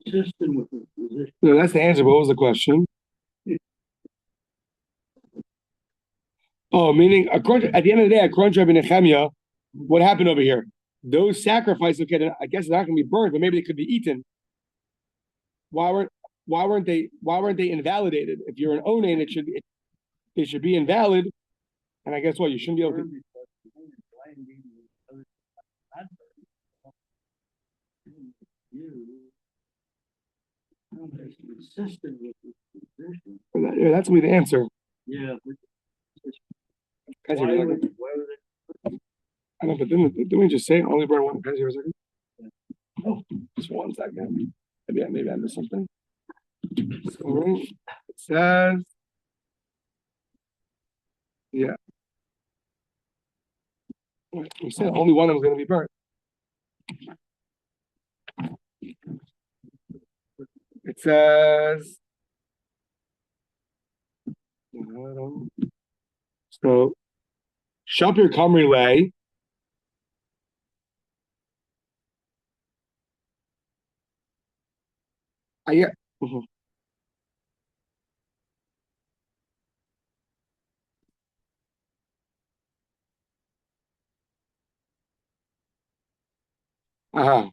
consistent with the position. No, that's the answer. But what was the question? Oh, meaning according at the end of the day, according to Rabbi Nechemia, what happened over here? Those sacrifices, okay, I guess they're not going to be burned, but maybe they could be eaten. Why weren't they invalidated? If you're an onain, they should be invalid. And I guess what you shouldn't be able to. Consistent with the position. Yeah, that's gonna be the answer. Yeah. Guys, I know, but didn't we just say only burn one? Guys, here a second. Oh, just 1 second. Maybe I missed something. So it says, yeah. We said only one of them is going to be burnt. It says, so, Shapir Kamri Lay. Yeah. Uh-huh.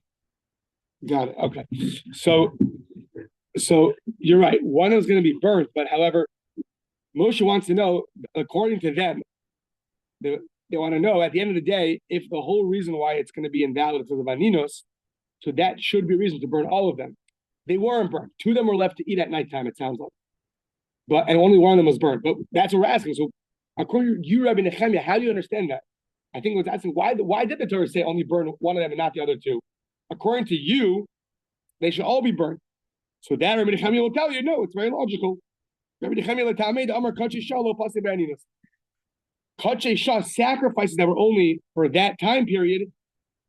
Got it. Okay. So you're right. One is going to be burnt, but however, Moshe wants to know, according to them, they want to know at the end of the day, if the whole reason why it's going to be invalid because of aninos, so that should be a reason to burn all of them. They weren't burnt. 2 of them were left to eat at nighttime, it sounds like. And only one of them was burnt. But that's what we're asking. So according to you, Rabbi Nechemia, how do you understand that? I think it was asking why did the Torah say only burn one of them and not the other 2? According to you, they should all be burnt. So that Rabbi Nechemia will tell you, no, it's very logical. Rabbi Nechemia l'tamei amar kachi shah lo pasei b'aninos. Kachi shah sacrifices that were only for that time period,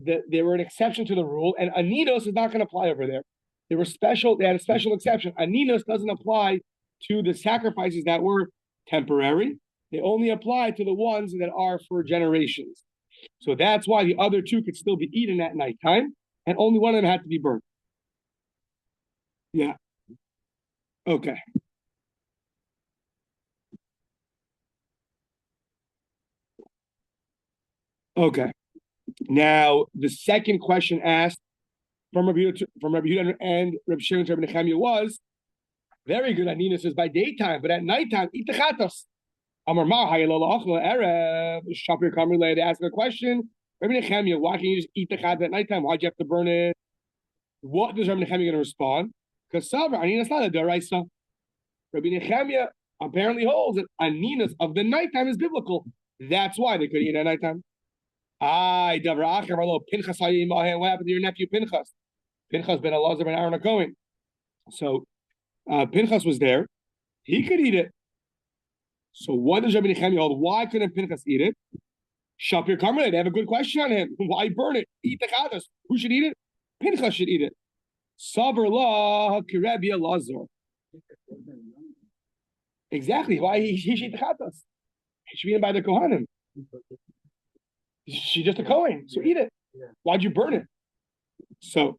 that they were an exception to the rule, and aninos is not going to apply over there. They had a special exception. Aninos doesn't apply to the sacrifices that were temporary. They only apply to the ones that are for generations. So that's why the other 2 could still be eaten at nighttime, and only one of them had to be burnt. Yeah. Okay. Okay. Now, the second question asked from Rabbi Yehuda and Rabbi Shimon to Rabbi Nechemia was, very good. Aninos is by daytime, but at nighttime, eat the chatos. Amar ma hayalol achla erev. Shapir Kamri to ask a question. Rabbi Nechemia, why can't you just eat the chatos at nighttime? Why'd you have to burn it? What does Rabbi Nechemia going to respond? Because Sabra Aninos not a deraisa. Rabbi Nechemia apparently holds that Aninos of the nighttime is biblical. That's why they could eat at nighttime. What happened to your nephew Pinchas? Pinchas ben Elazar ben Aaron Cohen. So Pinchas was there. He could eat it. So what does Rabbi Nechemia hold? Why couldn't Pinchas eat it? Shapir Kamar, they have a good question on him. Why burn it? Eat the chatas. Who should eat it? Pinchas should eat it. Sabar la Rabbi Elazar. Exactly. Why he should eat the chatas? He should be eaten by the Kohanim. She's just a Kohen, so eat it. Why'd you burn it? So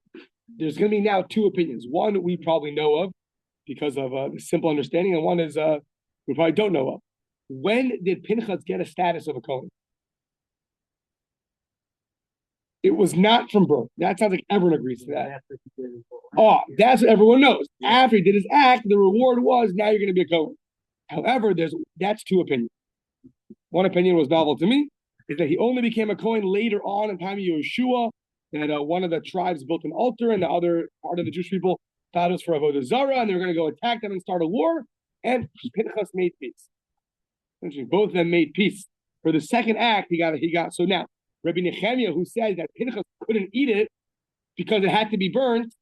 there's going to be now 2 opinions. One we probably know of because of the simple understanding, and one is we probably don't know of. When did Pinchas get a status of a Kohen? It was not from birth. That sounds like everyone agrees to that. Oh, that's what everyone knows. After he did his act, the reward was now you're going to be a Kohen. However, that's 2 opinions. One opinion was novel to me, is that he only became a Kohen later on in time of Yeshua, that one of the tribes built an altar, and the other part of the Jewish people thought it was for Avodah Zarah, and they were going to go attack them and start a war, and Pinchas made peace. Both of them made peace. For the second act, he got. So now, Rabbi Nechemia, who says that Pinchas couldn't eat it because it had to be burnt,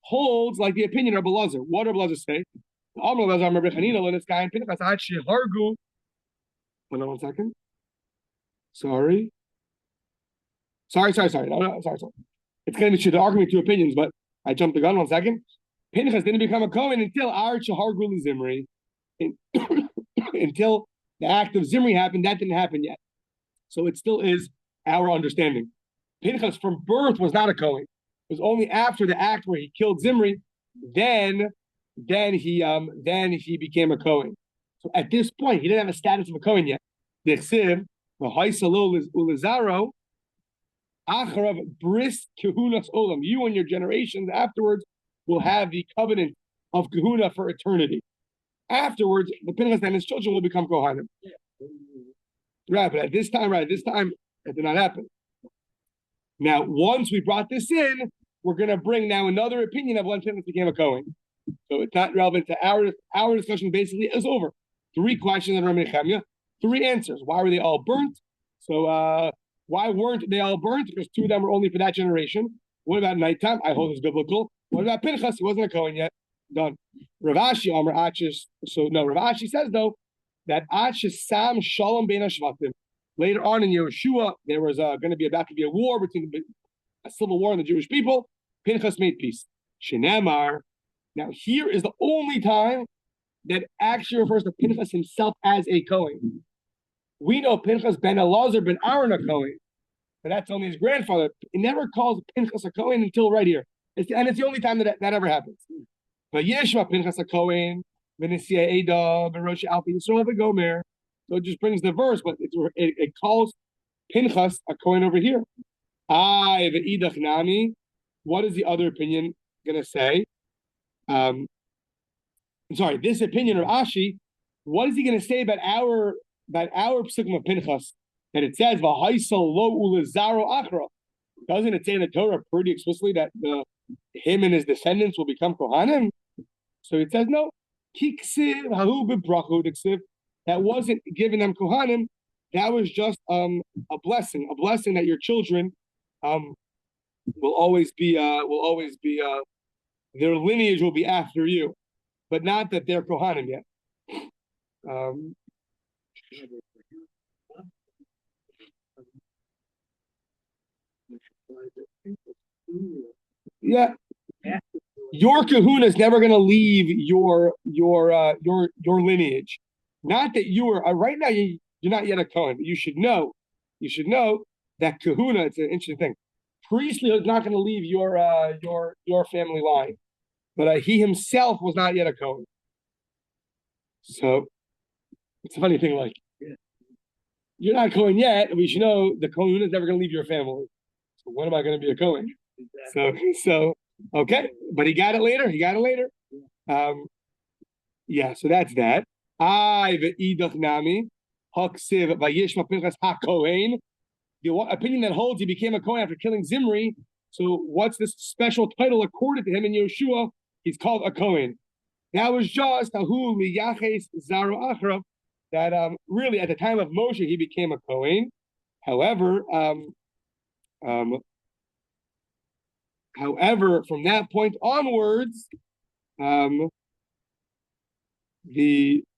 holds like the opinion of Rabbi Lazar. What did Rabbi Lazar say? Hold on one second. Sorry. No, sorry. It's going to be the argument, two opinions, but I jumped the gun 1 second. Pinchas didn't become a Kohen until Ar Shahar Gul Zimri. Until the act of Zimri happened, that didn't happen yet. So it still is our understanding. Pinchas from birth was not a Kohen. It was only after the act where he killed Zimri, then he became a Kohen. So at this point, he didn't have a status of a Kohen yet. The Chsiv, v'haisalo ulizaro, acharav bris kehunas olam. You and your generations afterwards will have the covenant of kahuna for eternity. Afterwards, the Pinchas and his children will become Kohanim. Right, but at this time, it did not happen. Now, once we brought this in, we're going to bring now another opinion of when Pinchas became a Kohen. So it's not relevant to our discussion. Basically, is over. 3 questions on Rabbi Nechemia, 3 answers. Why were they all burnt? So why weren't they all burnt? Because 2 of them were only for that generation. What about nighttime? I hold it's biblical. What about Pinchas? He wasn't a Kohen yet. Done. Rav Ashi Amar Achish. So no, Rav Ashi says though that Achish Sam Shalom Bein HaShvatim. Later on in Yehoshua, there was going to be about to be a war between a civil war and the Jewish people. Pinchas made peace. Shenemar. Now here is the only time that actually refers to Pinchas himself as a Kohen. We know Pinchas ben Elazar ben Aaron a Kohen, but that's only his grandfather. It never calls Pinchas a Kohen until right here. It's the only time that ever happens. But Yeshua Pinchas a Kohen, V'Nisia Eda, V'Rosh Alpi Yisrael V'Gomer. So it just brings the verse, but it calls Pinchas a Kohen over here. V'Idach Nami. What is the other opinion going to say? This opinion of Ashi, what is he going to say about our psukim of Pinchas? That it says v'haisal lo ulizaro achra. Doesn't it say in the Torah pretty explicitly that him and his descendants will become Kohanim? So it says no. Kiksiv hahu b'brachu. That wasn't giving them Kohanim. That was just a blessing that your children will always be their lineage will be after you, but not that they're Kohanim yet. Yeah, your kahuna is never going to leave your lineage. Not that you are right now. You're not yet a Kohen, but you should know that kahuna. It's an interesting thing. Priesthood is not going to leave your family line, but he himself was not yet a Kohen. So it's a funny thing. Like you're not a Kohen yet, and we should know the Kohen is never going to leave your family. So when am I going to be a Kohen? Exactly. So okay, but he got it later. So that's that. The opinion that holds he became a Kohen after killing Zimri. So what's this special title accorded to him in Yehoshua? He's called a Kohen. That was just ahu liyaches zaro achra. That really at the time of Moshe he became a Kohen. However, from that point onwards,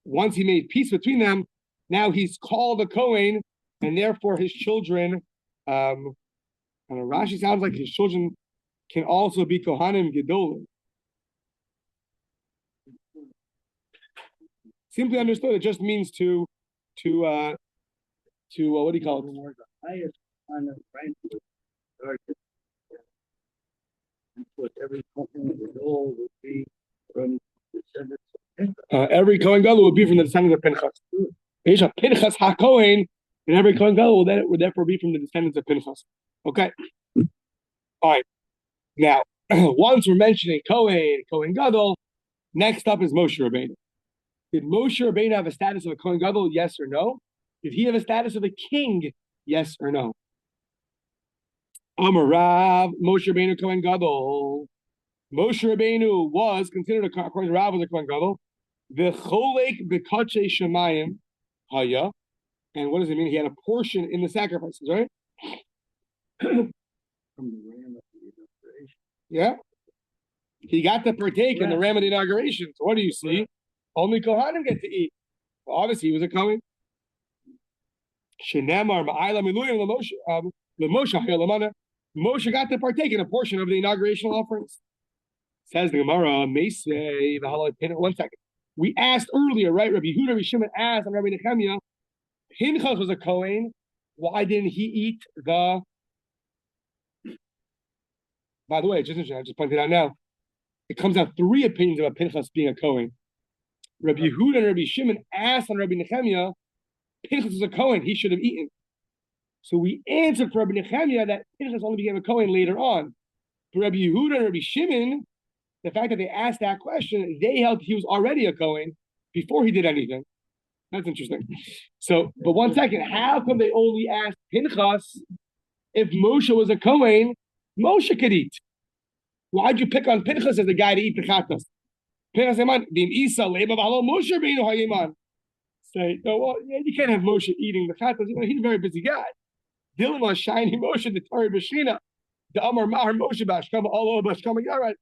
once he made peace between them, now he's called a Kohen, and therefore his children, Rashi sounds like his children can also be Kohanim Gedolim. Simply understood, it just means to what do you call it? The highest honor rank every Kohen Gadol would be from the descendants of Pinchas. Every Kohen Gadol would be from the descendants of Pinchas. Pinchas HaKohen, and every Kohen Gadol would therefore be from the descendants of Pinchas. Okay. All right. Now, once we're mentioning Kohen Gadol, next up is Moshe Rabbeinu. Did Moshe Rabbeinu have a status of a Kohen Gadol? Yes or no? Did he have a status of a king? Yes or no? Amar Rav, Moshe Rabbeinu Kohen Gadol. Moshe Rabbeinu was considered, according to Rav, as a Kohen Gadol. The Cholek B'Kachei Shemayim Haya. And what does it mean? He had a portion in the sacrifices, right? From the ram of the inauguration. Yeah. He got to partake in the ram of the inauguration. So what do you see? Only Kohanim get to eat. Well, obviously, he was a Kohen. Shenemar ma'ayla miluyim l'Moshe Moshe got to partake in a portion of the inaugurational offerings. Says the Gemara, Meisvei v'halal. One second. We asked earlier, right? Rabbi Yehuda, Rabbi Shimon asked on Rabbi Nechemiah, Pinchas was a Kohen. Why didn't he eat the? By the way, just I just pointed out now, it comes out three opinions about Pinchas being a Kohen. Rabbi Yehuda and Rabbi Shimon asked on Rabbi Nechemiah, Pinchas was a Kohen. He should have eaten. So we answered for Rabbi Nechemiah that Pinchas only became a Kohen later on. For Rabbi Yehuda and Rabbi Shimon, the fact that they asked that question, they held he was already a Kohen before he did anything. That's interesting. So, but one second, how come they only asked Pinchas if Moshe was a Kohen? Moshe could eat. Why'd you pick on Pinchas as the guy to eat the chatas? Pinchas say, no, well, yeah, you can't have Moshe eating the chatas. You know, he's a very busy guy. Dealing on shiny Moshe, the Torah Bashina, the Amar Mahar Moshe Bashkama, all over Bashkama Yarat.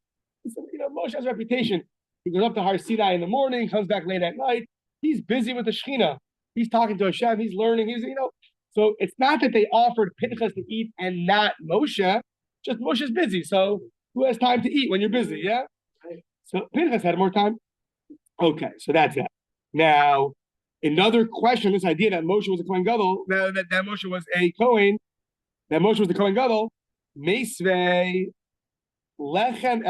You know, Moshe has a reputation. He goes up to Har Sinai in the morning, comes back late at night. He's busy with the Shechina. He's talking to Hashem. He's learning. He's, you know, so it's not that they offered Pinchas to eat and not Moshe. Just Moshe's busy. So who has time to eat when you're busy? Yeah. So Pinchas had more time. Okay, so that's that. Now, another question: this idea that Moshe was a Kohen Gadol, that Moshe was a Kohen, that Moshe was the Kohen Gadol, Meisvei lechem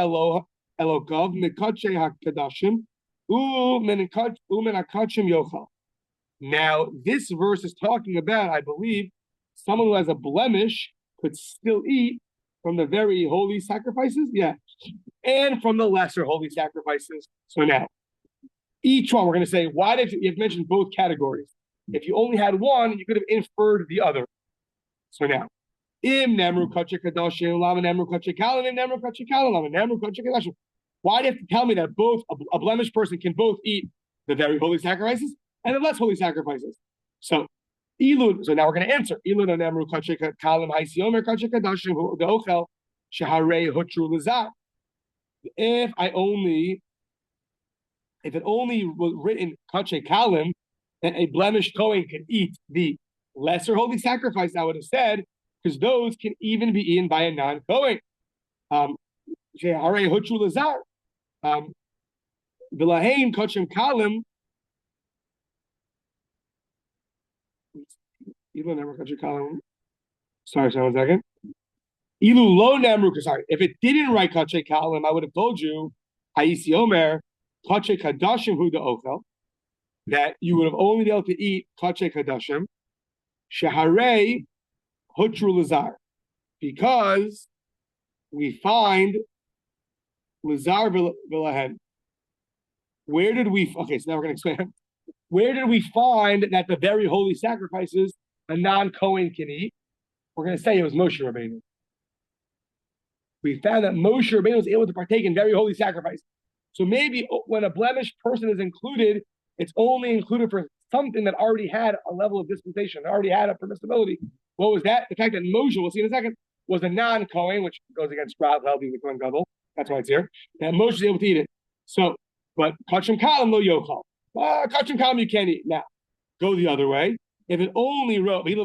Elokav mekatche hakadashim umenakachim yochal. Now, this verse is talking about, I believe, someone who has a blemish could still eat from the very holy sacrifices, yeah, and from the lesser holy sacrifices. So now, each one, we're going to say, why did you have mentioned both categories? If you only had one, you could have inferred the other. So now, im nemru kachik kadashim, lama nemru kachik kalim, im nemru kachik kalim, lama nemru kachik kadashim. Why do you have to tell me that both a blemished person can both eat the very holy sacrifices and the less holy sacrifices? So, ilud. So now we're going to answer. Ilud nemru kachik kalim haisiomer kachik kadashim the ochel shaharei hutru lazat. If it only was written kachik kalim, then a blemished Kohen can eat the lesser holy sacrifice. I would have said, because those can even be eaten by a non-Kohen. Shaharei hutru lazat. V'lahein kachim kalim. Ilu nemru kachim kalim. Sorry, 1 second. Ilu lo nemru. Sorry, if it didn't write kachim kalim, I would have told you Haisi Omer kachim kadashim hu ochel, that you would have only been able to eat kachim kadashim. Shaharei hutru lazar, because we find lazar v'lahen. Where did we? Okay, so now we're going to explain. Where did we find that the very holy sacrifices a non-Kohen can eat? We're going to say it was Moshe Rabbeinu. We found that Moshe Rabbeinu was able to partake in very holy sacrifice. So maybe when a blemished person is included, it's only included for something that already had a level of dispensation, already had a permissibility. What was that? The fact that Moshe, we'll see in a second, was a non-Kohen, which goes against Rav being the Kohen Gadol. That's why it's here. That Moshe was able to eat it. So, but kachim kalim lo yochal. Kachim kalim you can't eat. Now, go the other way. If it only wrote, if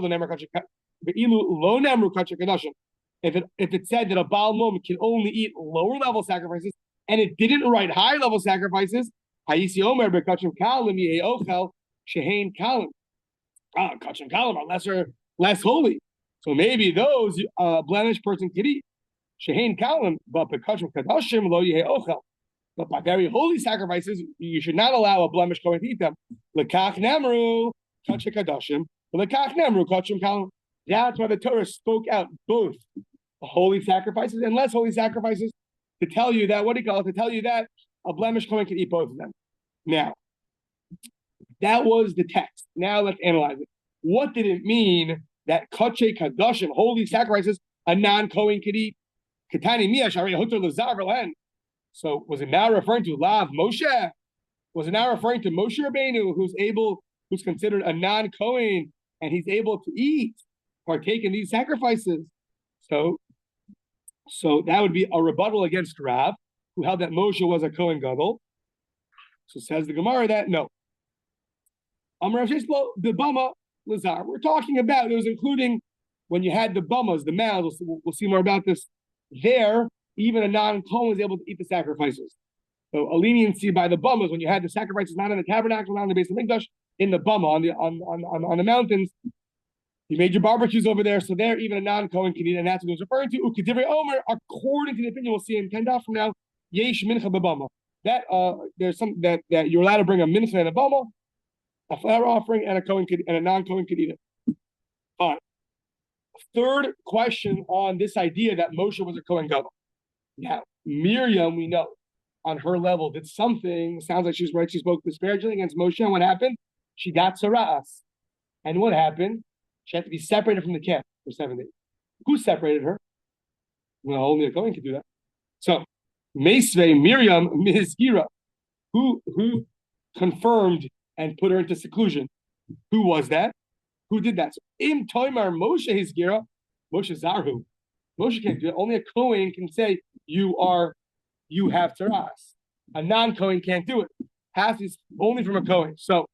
it said that a Baal Mom can only eat lower level sacrifices, and it didn't write high level sacrifices, Hayisi Omer bekachim kalim yeh ochel shehein kalim. Kachim kalim are less holy. So maybe those blemished person could eat shehein kalim, but bekachim kadashim lo yeh ochel. But by very holy sacrifices, you should not allow a blemished Kohen to eat them. Lekach nemru kachim kadashim, lekach nemru kachim kalim. That's why the Torah spoke out both holy sacrifices and less holy sacrifices to tell you that, to tell you that a blemished Kohen can eat both of them. Now, that was the text. Now let's analyze it. What did it mean that kachei kadashim, holy sacrifices, a non-Kohen could eat? Katani miyash arei hutar l'zar v'len. So was it now referring to Lav Moshe? Was it now referring to Moshe Rabbeinu, who's considered a non-Kohen, and he's able to partake in these sacrifices? So that would be a rebuttal against Rav, who held that Moshe was a Kohen Gadol. So says the Gemara that no. Amar Rav Sheslo the Bama Lazar. We're talking about, it was including when you had the bummas, the mouths, we'll see more about this. There, even a non-Kohen was able to eat the sacrifices. So a leniency by the bummas, when you had the sacrifices not in the tabernacle, not in the base of Mikdash, in the bumma, on the mountains, you made your barbecues over there, so there even a non-Kohen can eat, and that's what it was referring to. Ukedivrei Omer, according to the opinion we'll see in 10 Daf from now, yesh mincha b'bama. That there's some that you're allowed to bring a mincha and a bama, a flour offering, and a non-Kohen could eat it. All right. Third question on this idea that Moshe was a Kohen Gadol. Now, Miriam, we know, on her level, did something, sounds like she's right, she spoke disparagingly against Moshe, and what happened? She got tzara'as. And what happened? She had to be separated from the camp for 7 days. Who separated her? Well, only a Kohen could do that. So, Meisvei Miriam Mizgira, who confirmed and put her into seclusion. Who was that? Who did that? So, Im Toimar Moshe Hizgira, Moshe Zarhu. Moshe can't do it. Only a Kohen can say, you have tzara'as. A non-Kohen can't do it. Half is only from a Kohen. So,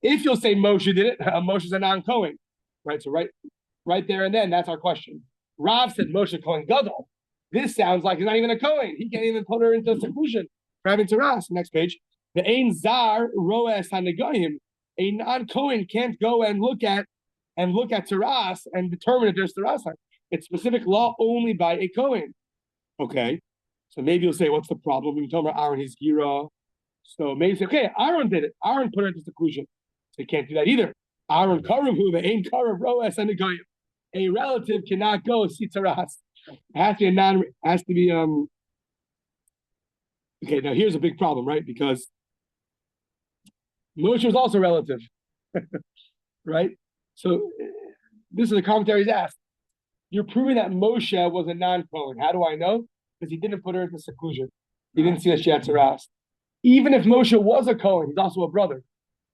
if you'll say Moshe did it, Moshe's a non-Kohen. Right, so right there and then, that's our question. Rav said Moshe Kohen Gadol. This sounds like he's not even a Kohen. He can't even put her into seclusion for having tzara'as. Next page. The Ein Zar Roes HaNegoyim. A non-Kohen can't go and look at tzara'as and determine if there's tzara'as. It's specific law only by a Kohen. Okay, so maybe you'll say, what's the problem? You told me Aaron his gira. So maybe you say, okay, Aaron did it. Aaron put her into seclusion. So he can't do that either. Aaron Karavu, the Ein Karav Roes and the Goyim. A relative cannot go see tzara'as. Has to be okay, now here's a big problem, right? Because Moshe was also relative. Right? So this is the commentaries asked. You're proving that Moshe was a non-Kohen. How do I know? Because he didn't put her into seclusion. He didn't see that she had tzara'as. Even if Moshe was a Kohen, he's also a brother.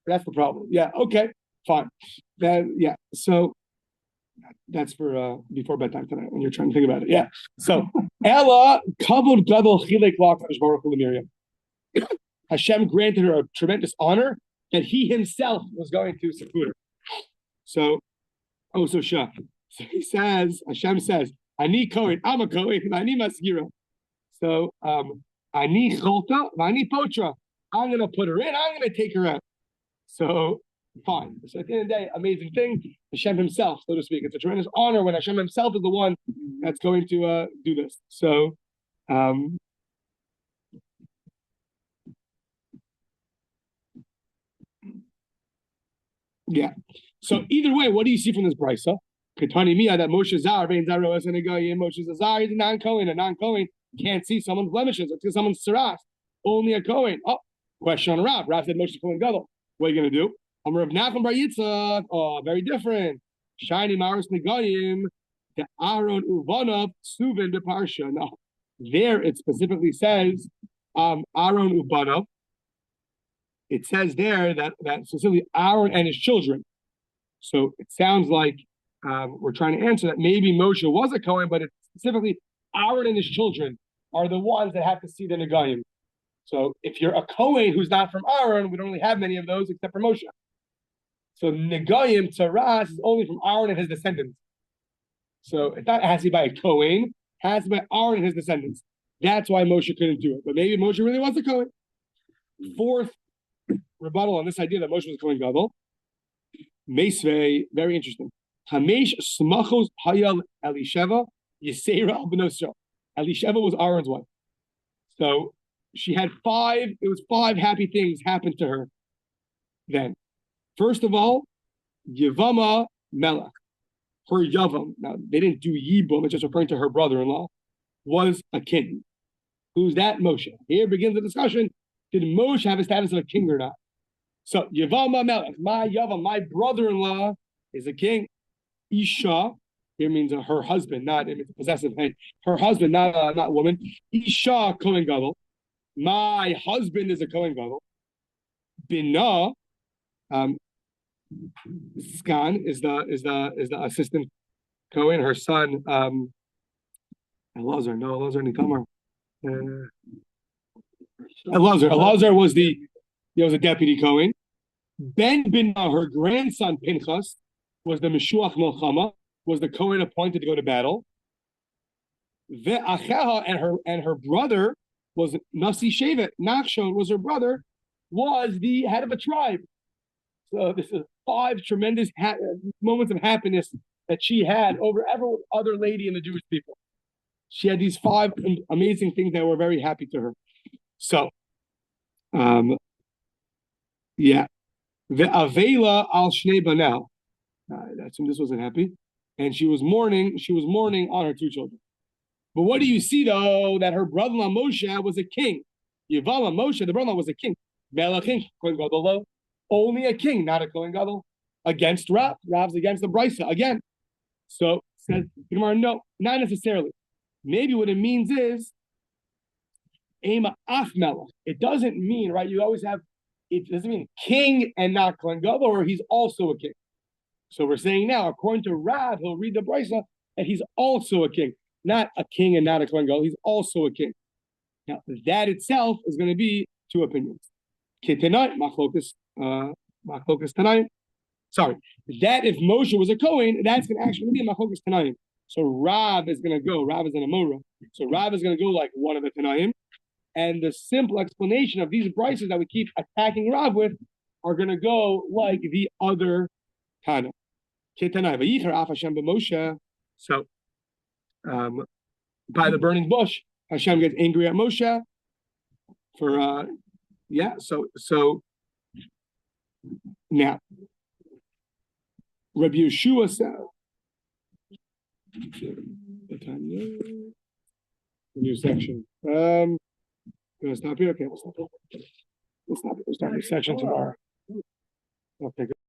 That's the problem. Yeah, okay. Fine. Yeah. So that's for before bedtime tonight when you're trying to think about it. Yeah. So Ella kavod gadol chilek la'akadosh baruch hu Miriam. Hashem granted her a tremendous honor that He Himself was going to seclude her. So So he says, Hashem says, Ani Kohen, I'm a Kohen, Ani Masgira. So Ani Cholta, Ani Potra. I'm gonna put her in, I'm gonna take her out. So fine. So at the end of the day, amazing thing, Hashem Himself, so to speak. It's a tremendous honor when Hashem Himself is the one that's going to do this. So yeah. So either way, what do you see from this brisa? Ketani Mia that Moshe Zar, Vein Zaro as an Agayin, Moshe Zar is a non-Kohen. A non-Kohen can't see someone's blemishes or see someone's saras. Only a Kohen. Oh, question on Rav. Rav said Moshe Kohen Gadol. What are you going to do? I'm Rav Nachum Bar Yitzchak. Oh, very different. Shiny Maris Negayim, the Aaron Uvanov, Suvin the Parsha. Now, there it specifically says Aaron Uvanov. It says there that specifically Aaron and his children. So it sounds like we're trying to answer that maybe Moshe was a Kohen, but it's specifically Aaron and his children are the ones that have to see the Negayim. So if you're a Kohen who's not from Aaron, we don't really have many of those except for Moshe. So Negayim, Tzaras is only from Aaron and his descendants. So it's not has to be by a Kohen, it has to be by Aaron and his descendants. That's why Moshe couldn't do it. But maybe Moshe really was a Kohen. Fourth rebuttal on this idea that Moshe was a Kohen Gadol. Meisvei, very interesting. Hamesh smachos hayal Elisheva Yisera al Benosra. Elisheva was Aaron's wife. So she had five happy things happened to her then. First of all, Yevama Melech, her Yavam. Now, they didn't do Yibum, it's just referring to her brother-in-law, was a king. Who's that? Moshe. Here begins the discussion. Did Moshe have a status of a king or not? So, Yevama Melech, my Yavam, my brother-in-law is a king. Isha, here means her husband, not it's a possessive name. Her husband, not woman. Isha Kohen Gadol. My husband is a Kohen Gadol. Binah, Skan is the assistant Kohen. Her son, Elazar Nikamar. Elazar was a deputy Kohen. Ben Binah, her grandson Pinchas, was the Meshuach Milchama, was the Kohen appointed to go to battle. Ve'acheha, and her brother was Nasi Shevet. Nachshon was her brother, was the head of a tribe. So this is 5 tremendous moments of happiness that she had over every other lady in the Jewish people. She had these 5 amazing things that were very happy to her. So, yeah. Ve'avela al shnei banel. I assume this wasn't happy. And she was mourning on her 2 children. But what do you see, though, that her brother-in-law Moshe was a king? Yevala Moshe, the brother-in-law, was a king. Melachim, Kohen Gadol, only a king, not a Kohen Gadol. Against Rav. Rav's against the Brisa, again. So, says Gemara, no, not necessarily. Maybe what it means is, Ema Af Melech. It doesn't mean, right, you always have, it doesn't mean king and not Kohen Gadol, or he's also a king. So we're saying now, according to Rav, he'll read the Brisa, that he's also a king. Not a king and not a Kohen Gadol, he's also a king. Now, that itself is going to be 2 opinions. Tonight, Machlokas tonight. Sorry, that if Moshe was a Kohen, that's going to actually be a Machlokas tonight. So Rav is going to go, Rav is an Amora. So Rav is going to go like one of the Tanaim. And the simple explanation of these brises that we keep attacking Rav with are going to go like the other Tana. So, by the burning bush, Hashem gets angry at Moshe for, so now, Rabbi Yeshua said, new section. Gonna stop here? Okay, we'll stop here. We'll stop this section tomorrow. Okay, good.